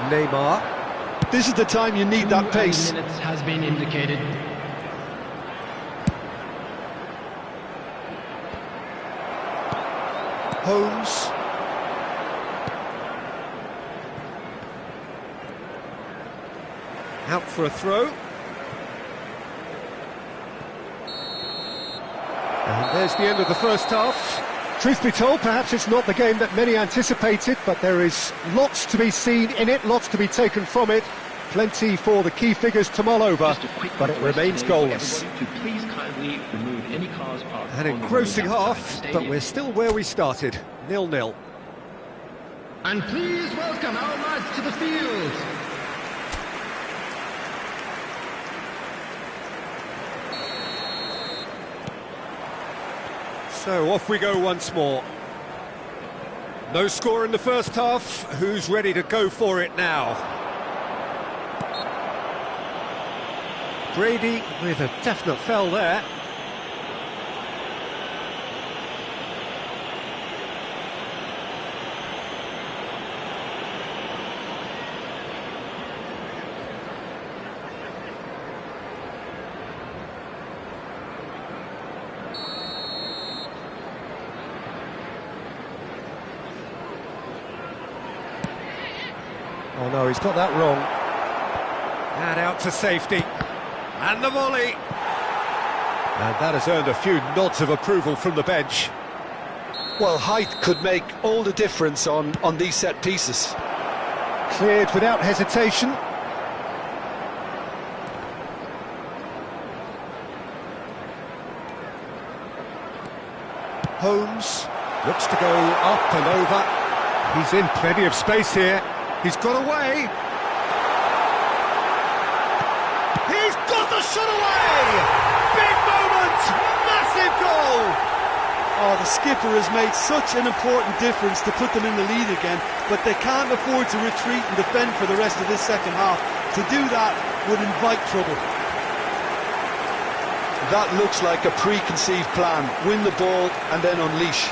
Neymar. This is the time you need that pace. 2 minutes has been indicated. Holmes. Out for a throw. And there's the end of the first half. Truth be told, perhaps it's not the game that many anticipated, but there is lots to be seen in it, lots to be taken from it. Plenty for the key figures to mull over, but it remains goalless. Please kindly remove any cars parked. An engrossing half, but we're still where we started, 0-0. And please welcome our lads to the field. So off we go once more. No score in the first half. Who's ready to go for it now? Brady with a definite foul there. Oh no, he's got that wrong. And out to safety. And the volley. And that has earned a few nods of approval from the bench. Well, height could make all the difference on these set pieces. Cleared without hesitation. Holmes looks to go up and over. He's in plenty of space here. He's got away. He's got the shot away! Big moment! Massive goal! Oh, the skipper has made such an important difference to put them in the lead again, but they can't afford to retreat and defend for the rest of this second half. To do that would invite trouble. That looks like a preconceived plan. Win the ball and then unleash.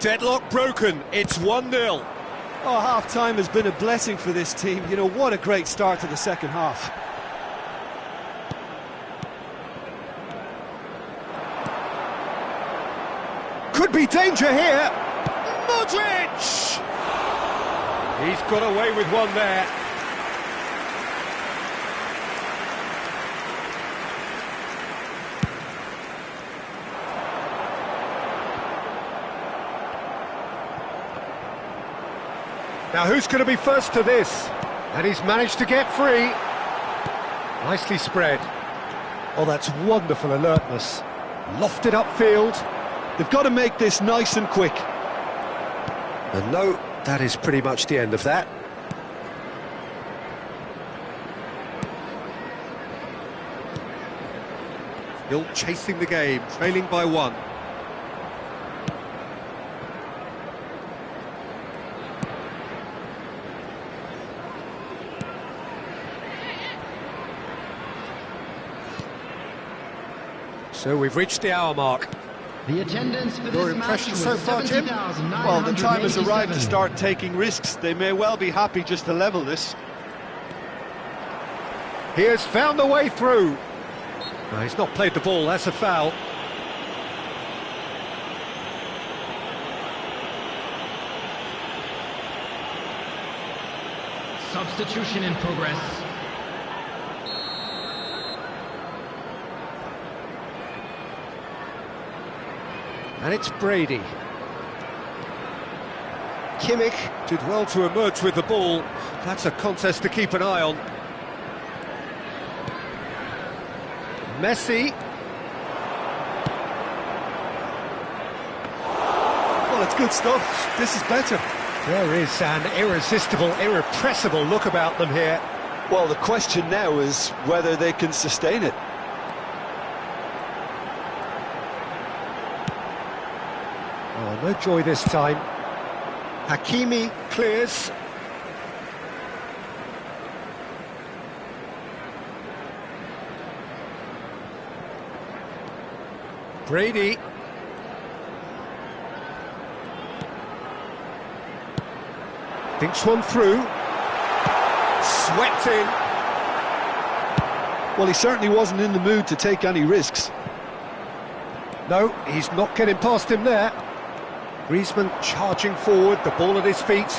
Deadlock broken, it's 1-0. Oh, half-time has been a blessing for this team. You know, what a great start to the second half. Could be danger here. Modric! He's got away with one there. Now who's going to be first to this? And he's managed to get free. Nicely spread. Oh, that's wonderful alertness. Lofted upfield. They've got to make this nice and quick. And no, that is pretty much the end of that. Still chasing the game, trailing by 1. So we've reached the hour mark. The attendance for Your this match impression was so far, Jim? 70,987. Well, the time has arrived to start taking risks. They may well be happy just to level this. He has found a way through. No, he's not played the ball, that's a foul. Substitution in progress. And it's Brady. Kimmich did well to emerge with the ball. That's a contest to keep an eye on. Messi. Well, it's good stuff. This is better. There is an irresistible, irrepressible look about them here. Well, the question now is whether they can sustain it. Oh, no joy this time. Hakimi clears. Brady. Thinks one through. Swept in. Well, he certainly wasn't in the mood to take any risks. No, he's not getting past him there. Griezmann charging forward, the ball at his feet.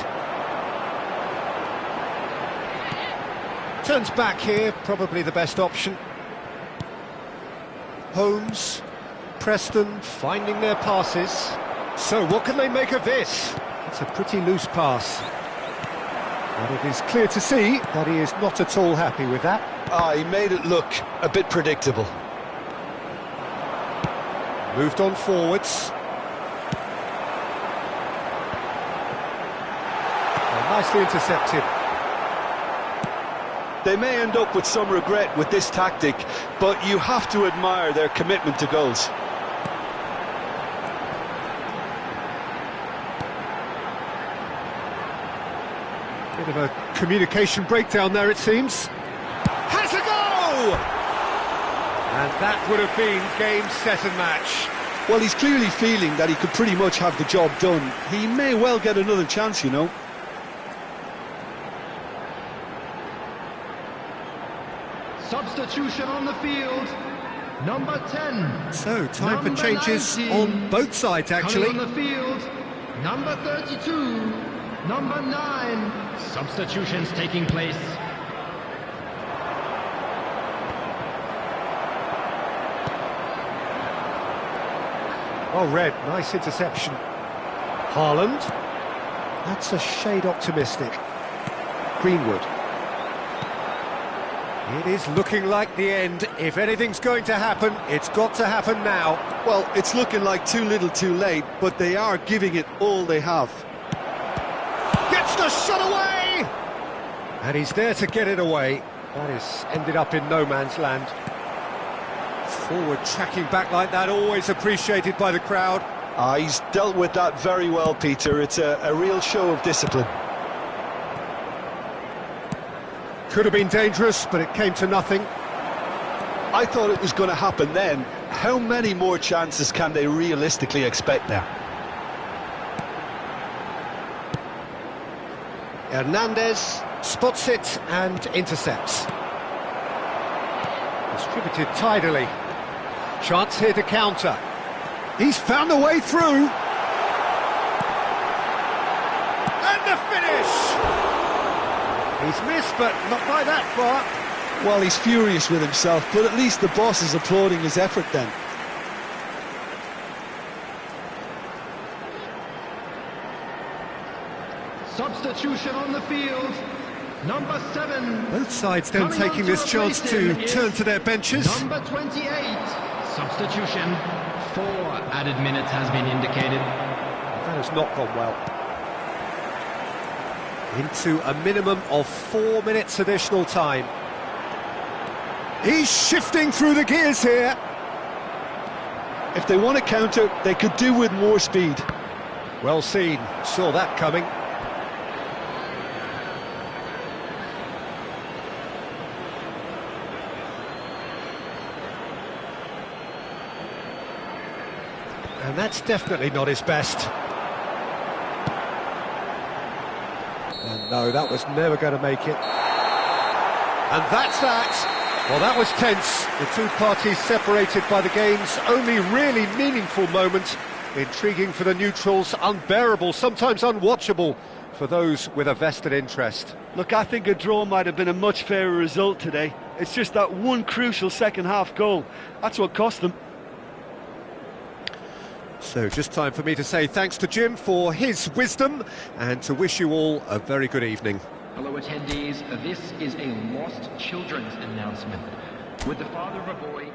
Turns back here, probably the best option. Holmes, Preston finding their passes. So what can they make of this? It's a pretty loose pass. And it is clear to see that he is not at all happy with that. He made it look a bit predictable. Moved on forwards. Nicely intercepted. They may end up with some regret with this tactic, but you have to admire their commitment to goals. Bit of a communication breakdown there, it seems. Has a go! And that would have been game, set and match. Well, he's clearly feeling that he could pretty much have the job done. He may well get another chance, you know. Substitution on the field. Number 10. So, time for Number changes 19. on both sides, actually. Coming on the field. Number 32. Number 9. Substitutions taking place. Oh, Red, nice interception. Haaland. That's a shade optimistic. Greenwood. It is looking like the end. If anything's going to happen, it's got to happen now. Well, it's looking like too little too late, but they are giving it all they have. Gets the shot away! And he's there to get it away. That is ended up in no man's land. Forward tracking back like that, always appreciated by the crowd. He's dealt with that very well, Peter. It's a real show of discipline. Could have been dangerous, but it came to nothing. I thought it was going to happen then. How many more chances can they realistically expect now? Hernandez spots it and intercepts. Distributed tidily. Chance here to counter. He's found a way through. And the finish! He's missed, but not by that far. Well, he's furious with himself, but at least the boss is applauding his effort then. Substitution on the field. Number 7. Both sides then taking this chance to turn to their benches. Number 28. Substitution. 4 added minutes has been indicated. That has not gone well. Into a minimum of 4 minutes additional time. He's shifting through the gears here. If they want to counter, they could do with more speed. Well seen, saw that coming. And that's definitely not his best. And no, that was never going to make it. And that's that. Well, that was tense. The two parties separated by the game's only really meaningful moment. Intriguing for the neutrals, unbearable, sometimes unwatchable for those with a vested interest. Look, I think a draw might have been a much fairer result today. It's just that one crucial second-half goal. That's what cost them. So just time for me to say thanks to Jim for his wisdom and to wish you all a very good evening. Hello attendees, this is a lost children's announcement. With the father of a boy...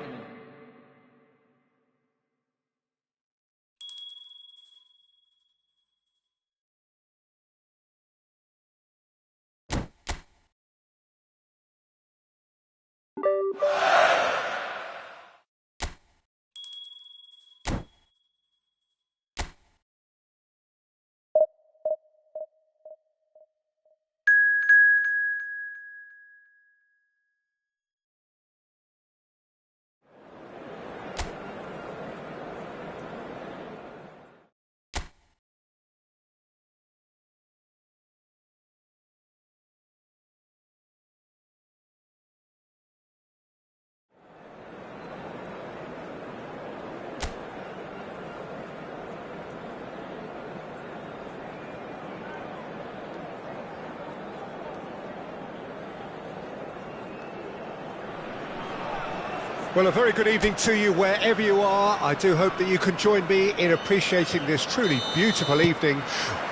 Well, a very good evening to you wherever you are. I do hope that you can join me in appreciating this truly beautiful evening,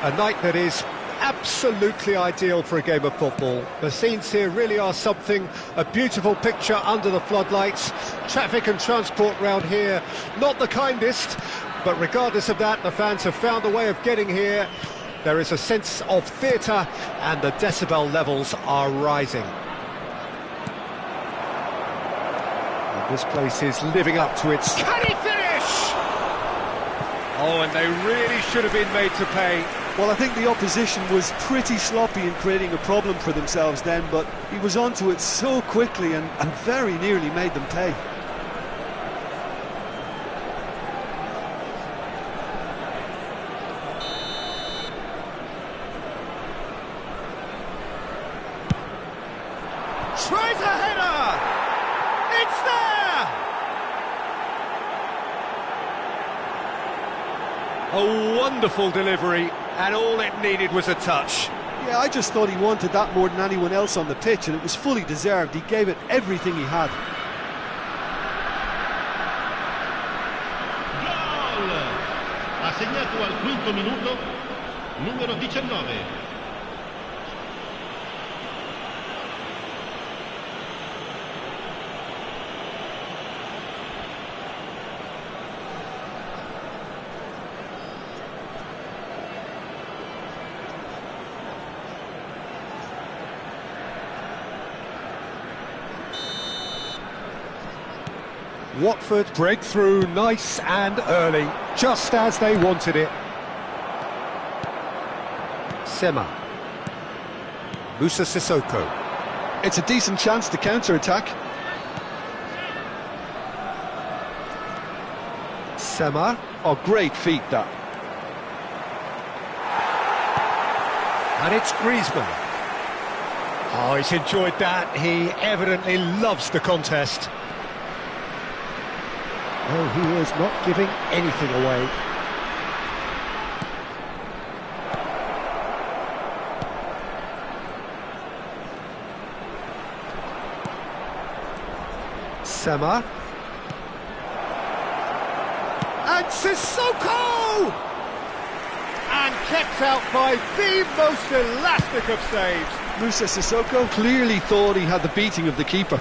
a night that is absolutely ideal for a game of football. The scenes here really are something, a beautiful picture under the floodlights. Traffic and transport round here, not the kindest, but regardless of that, the fans have found a way of getting here. There is a sense of theatre and the decibel levels are rising. This place is living up to its... Can he finish? Oh, and they really should have been made to pay. Well, I think the opposition was pretty sloppy in creating a problem for themselves then, but he was onto it so quickly and very nearly made them pay. Tries a header! It's there! A wonderful delivery, and all it needed was a touch. Yeah, I just thought he wanted that more than anyone else on the pitch, and it was fully deserved. He gave it everything he had. Gol! Ha segnato al quinto minuto, numero 19. Watford break through nice and early, just as they wanted it. Sema. Musa Sissoko. It's a decent chance to counter-attack. Sema. Oh, great feat, that. And it's Griezmann. Oh, he's enjoyed that. He evidently loves the contest. Oh, he is not giving anything away. Sema. And Sissoko! And kept out by the most elastic of saves. Moussa Sissoko clearly thought he had the beating of the keeper.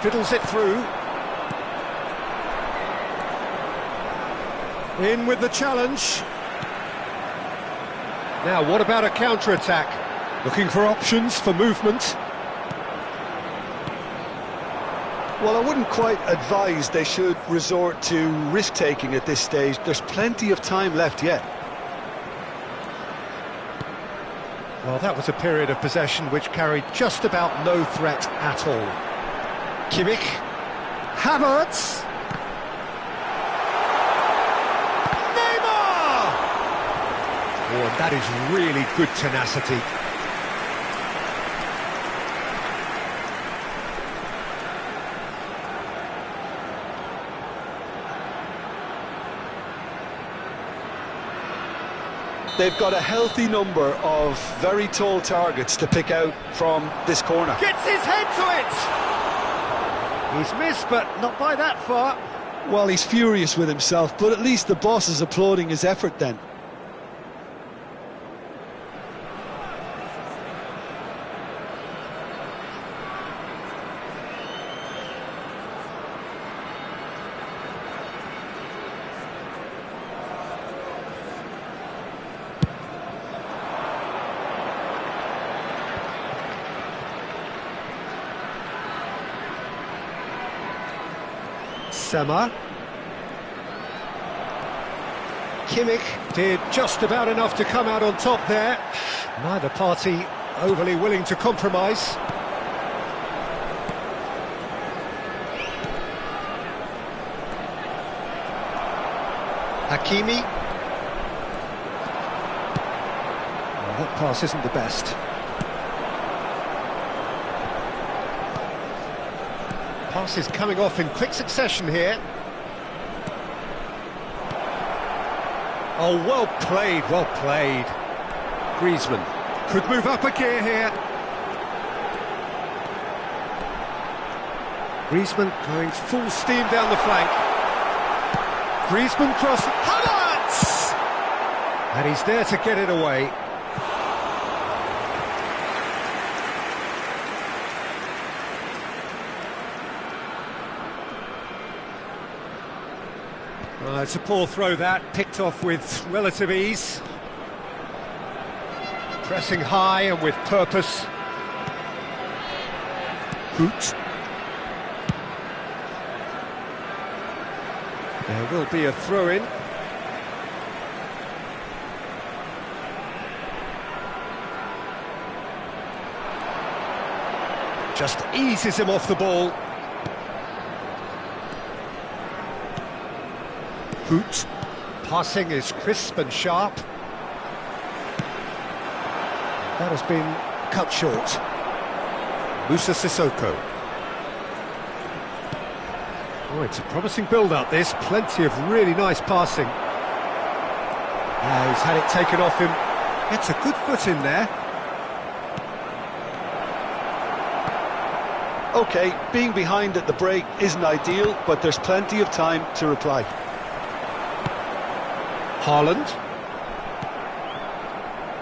Fiddles it through. In with the challenge. Now, what about a counter-attack? Looking for options for movement. Well, I wouldn't quite advise they should resort to risk-taking at this stage. There's plenty of time left yet. Well, that was a period of possession which carried just about no threat at all. Kimmich. Havertz. Neymar! Oh, and that is really good tenacity. They've got a healthy number of very tall targets to pick out from this corner. Gets his head to it! He's missed, but not by that far. Well, he's furious with himself, but at least the boss is applauding his effort then. Sema. Kimmich did just about enough to come out on top there. Neither party overly willing to compromise. Hakimi. Well, that pass isn't the best. Passes coming off in quick succession here. Oh, well played, well played. Griezmann could move up a gear here. Griezmann going full steam down the flank. Griezmann cross. Havertz! And he's there to get it away. It's a poor throw that, picked off with relative ease. Pressing high and with purpose. Hoot. There will be a throw-in. Just eases him off the ball. Hoot. Passing is crisp and sharp. That has been cut short. Moussa Sissoko. Oh, it's a promising build-up, this. Plenty of really nice passing. Yeah, he's had it taken off him. Gets a good foot in there. OK, being behind at the break isn't ideal, but there's plenty of time to reply. Haaland.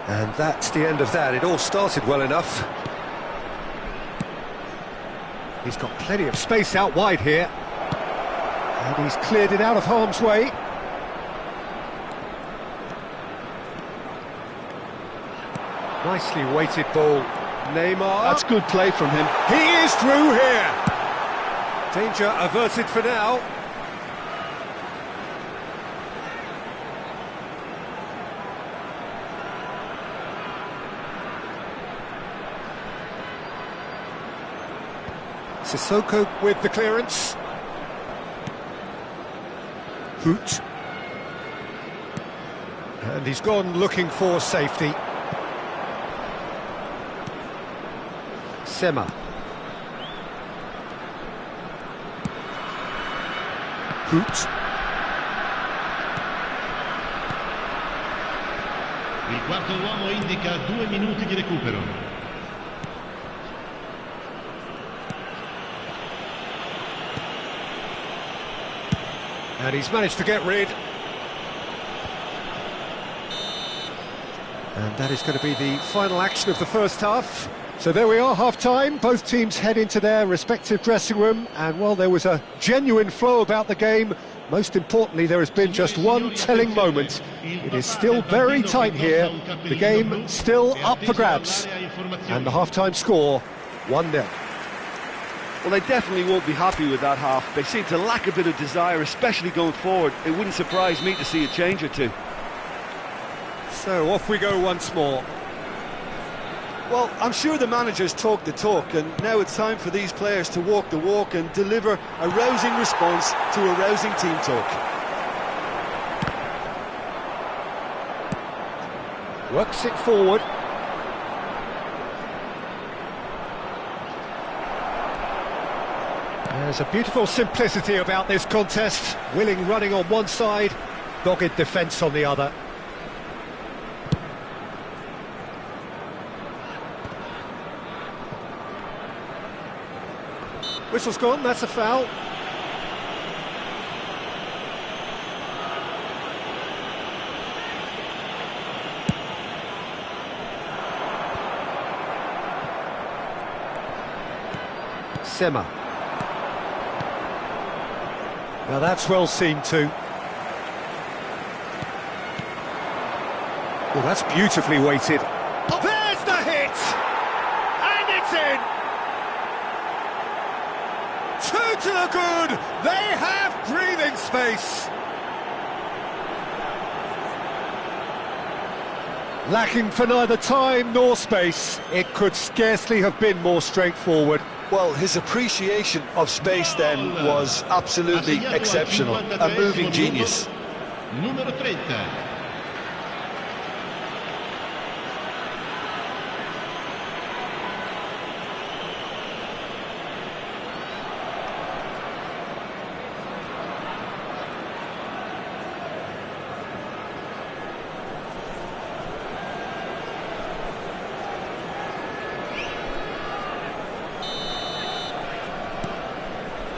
And that's the end of that. It all started well enough. He's got plenty of space out wide here. And he's cleared it out of harm's way. Nicely weighted ball. Neymar. That's good play from him. He is through here. Danger averted for now. Sissoko with the clearance. Hoot. And he's gone looking for safety. Sema. Hoot. Il quarto uomo indica 2 minuti di recupero. And he's managed to get rid. And that is going to be the final action of the first half. So there we are, half-time. Both teams head into their respective dressing room. And while there was a genuine flow about the game, most importantly, there has been just one telling moment. It is still very tight here. The game still up for grabs. And the half-time score, 1-0. Well, they definitely won't be happy with that half. They seem to lack a bit of desire, especially going forward. It wouldn't surprise me to see a change or two. So off we go once more. Well, I'm sure the managers talk the talk, and now it's time for these players to walk the walk and deliver a rousing response to a rousing team talk. Works it forward. There's a beautiful simplicity about this contest. Willing running on one side, dogged defence on the other. Whistle's gone, that's a foul. Sema. Now that's well seen too. Well, that's beautifully weighted. Oh, there's the hit! And it's in! Two to the good! They have breathing space! Lacking for neither time nor space, it could scarcely have been more straightforward. Well, his appreciation of space then was absolutely exceptional. A moving genius. Numero 30.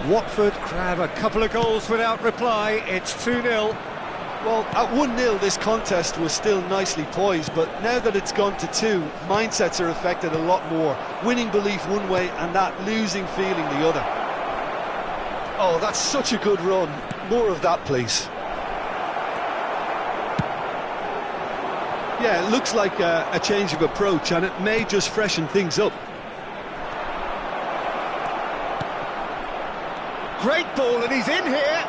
Watford grab a couple of goals without reply. It's 2-0. Well, at 1-0 this contest was still nicely poised, but now that it's gone to 2, mindsets are affected a lot more. Winning belief one way and that losing feeling the other. Oh, that's such a good run. More of that, please. Yeah, it looks like a change of approach, and it may just freshen things up. Great ball, and he's in here.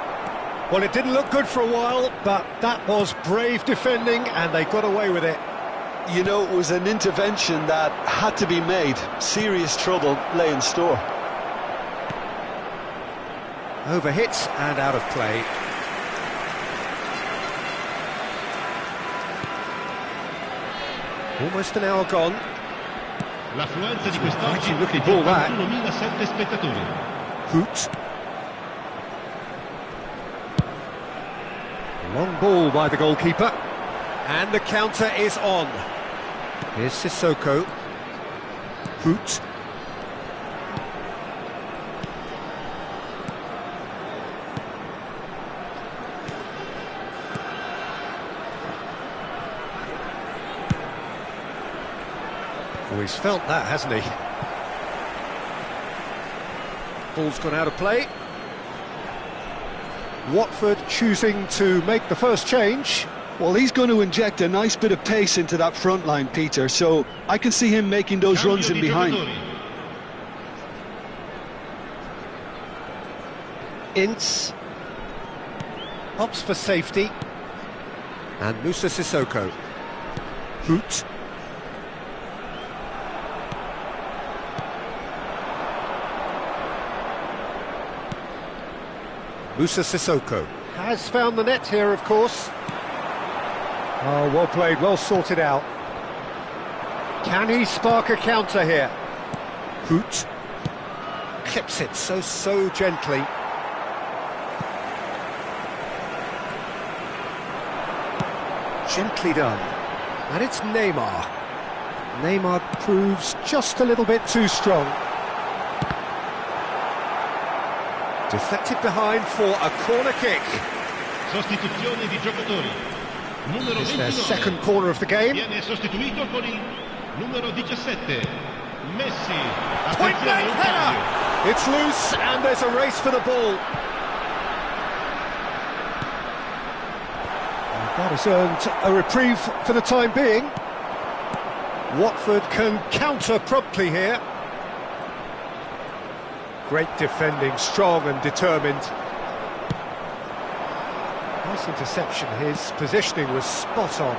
Well, it didn't look good for a while, but that was brave defending, and they got away with it. You know, it was an intervention that had to be made. Serious trouble lay in store. Overhit and out of play. Almost an hour gone. L'affluenza di quest'oggi looking è ball di that. 41.007 spettatori. Hoot. Long ball by the goalkeeper. And the counter is on. Here's Sissoko. Hoot. Oh, he's felt that, hasn't he? Ball's gone out of play. Watford choosing to make the first change. Well, he's going to inject a nice bit of pace into that front line, Peter, so I can see him making those runs in behind. Ince opts for safety. And Musa Sissoko. Hoot. Musa Sissoko has found the net here, of course. Oh, well played, well sorted out. Can he spark a counter here? Hoot. Clips it so gently. Gently done. And it's Neymar. Neymar proves just a little bit too strong. Deflected behind for a corner kick. Sostituzione di giocatori. Numero It's 29. their second corner of the game. Viene sostituito con il numero 17. Messi. Point Attenzione, blank un header! cambio. It's loose and there's a race for the ball. And that has earned a reprieve for the time being. Watford can counter promptly here. Great defending, strong and determined. Nice interception, his positioning was spot on.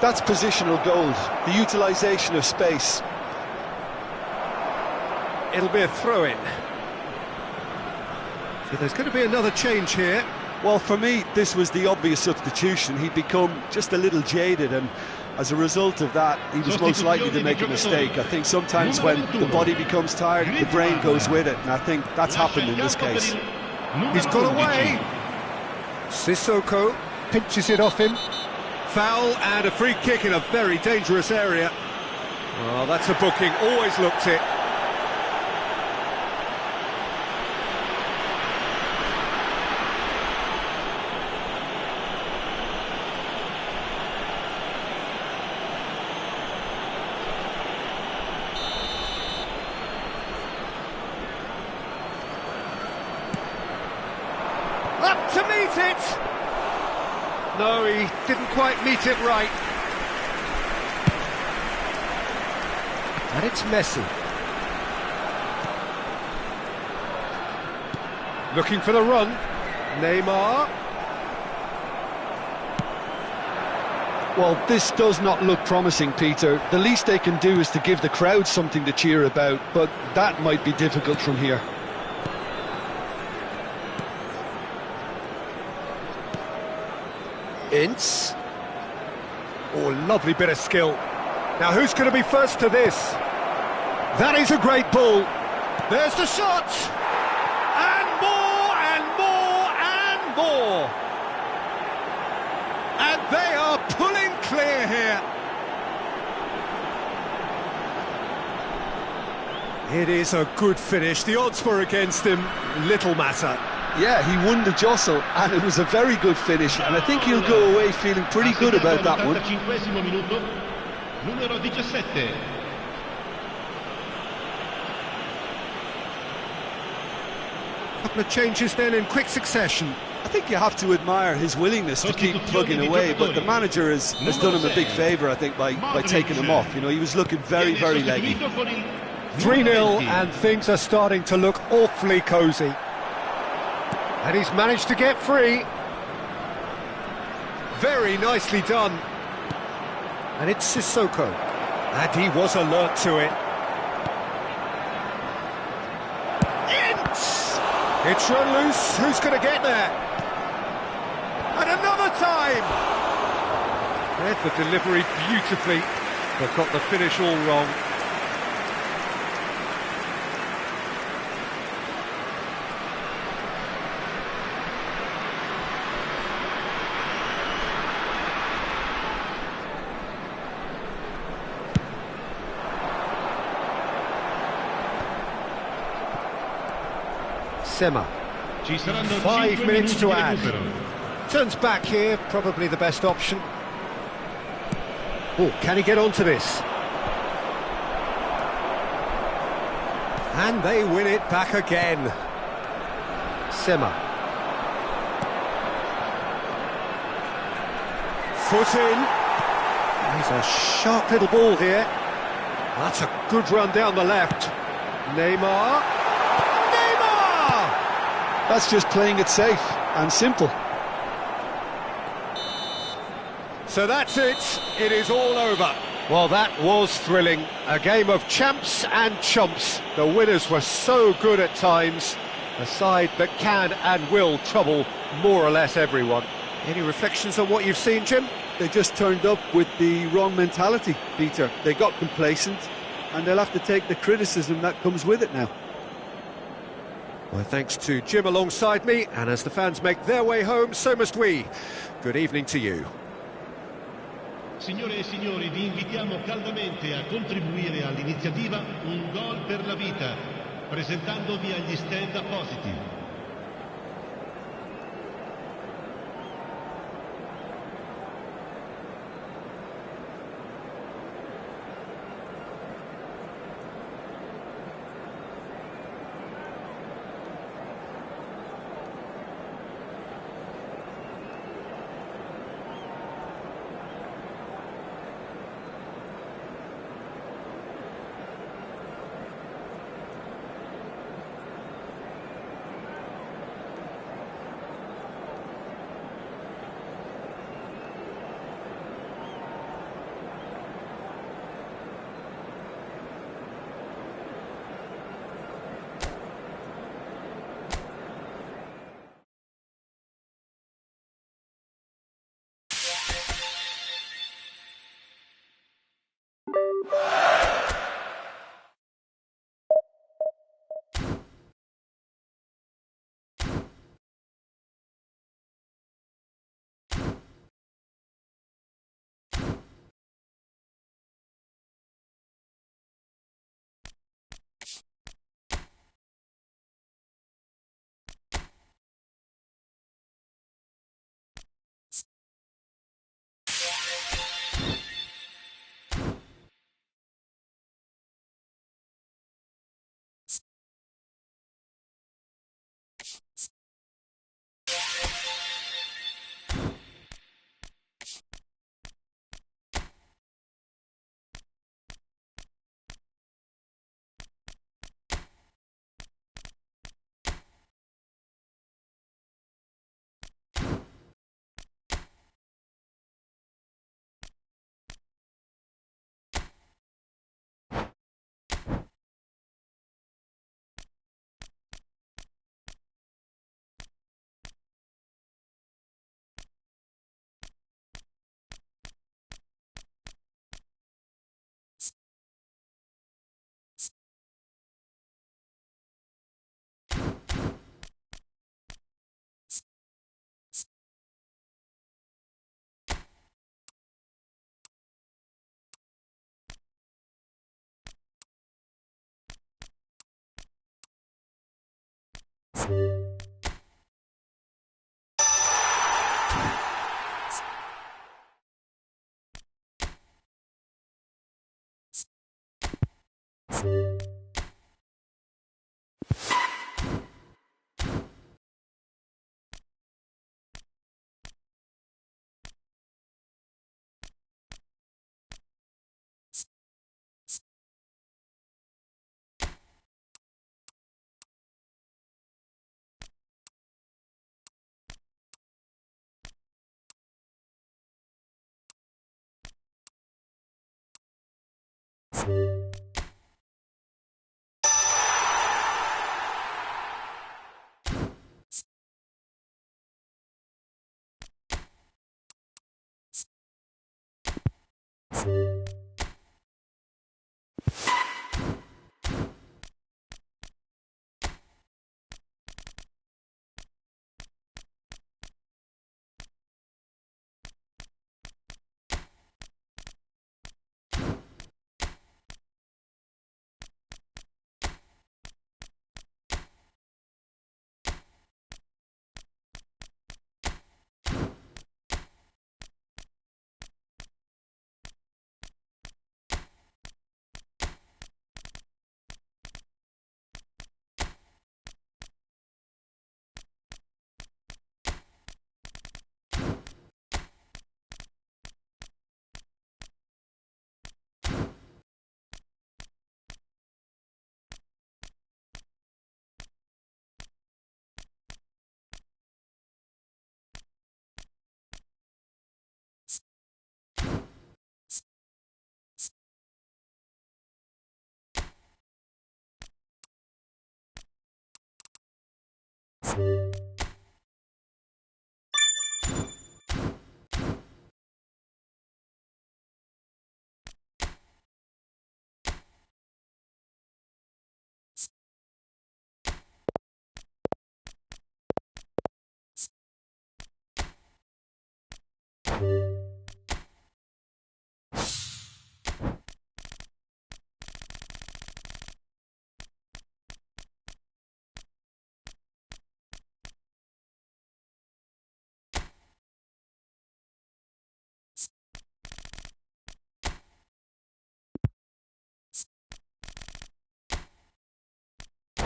That's positional gold, the utilisation of space. It'll be a throw-in. So there's going to be another change here. Well, for me, this was the obvious substitution. He'd become just a little jaded, and as a result of that, he was most likely to make a mistake. I think sometimes when the body becomes tired, the brain goes with it, and I think that's happened in this case. He's got away. Sissoko pinches it off him. Foul and a free kick in a very dangerous area. Well, that's a booking, always looked it. Up to meet it! No, he didn't quite meet it right. And it's Messi. Looking for the run. Neymar. Well, this does not look promising, Peter. The least they can do is to give the crowd something to cheer about, but that might be difficult from here. Ince. Oh, lovely bit of skill. Now, who's going to be first to this? That is a great ball. There's the shot! And more, and more, and more! And they are pulling clear here. It is a good finish. The odds were against him. Little matter. Yeah, he won the jostle, and it was a very good finish, and I think he'll go away feeling pretty good about that one. Minuto, numero 17. Couple of changes then in quick succession. I think you have to admire his willingness to keep plugging away, but the manager has done him a big favour, I think, by taking him off. You know, he was looking very leggy. 3-0 and things are starting to look awfully cosy. And he's managed to get free. Very nicely done. And it's Sissoko. And he was alert to it. Ince! It's run loose. Who's going to get there? And another time! Read the delivery beautifully, but got the finish all wrong. Sema. 5 minutes to add. Turns back here, probably the best option. Oh, can he get onto this? And they win it back again. Sema. Foot in. He's a sharp little ball here. That's a good run down the left. Neymar. That's just playing it safe and simple. So that's it. It is all over. Well, that was thrilling. A game of champs and chumps. The winners were so good at times. A side that can and will trouble more or less everyone. Any reflections on what you've seen, Jim? They just turned up with the wrong mentality, Peter. They got complacent, and they'll have to take the criticism that comes with it now. Well, thanks to Jim alongside me, and as the fans make their way home, so must we. Good evening to you. Signore e signori, vi invitiamo caldamente a contribuire all'iniziativa Un Gol per la Vita, presentandovi agli stand appositi.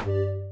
you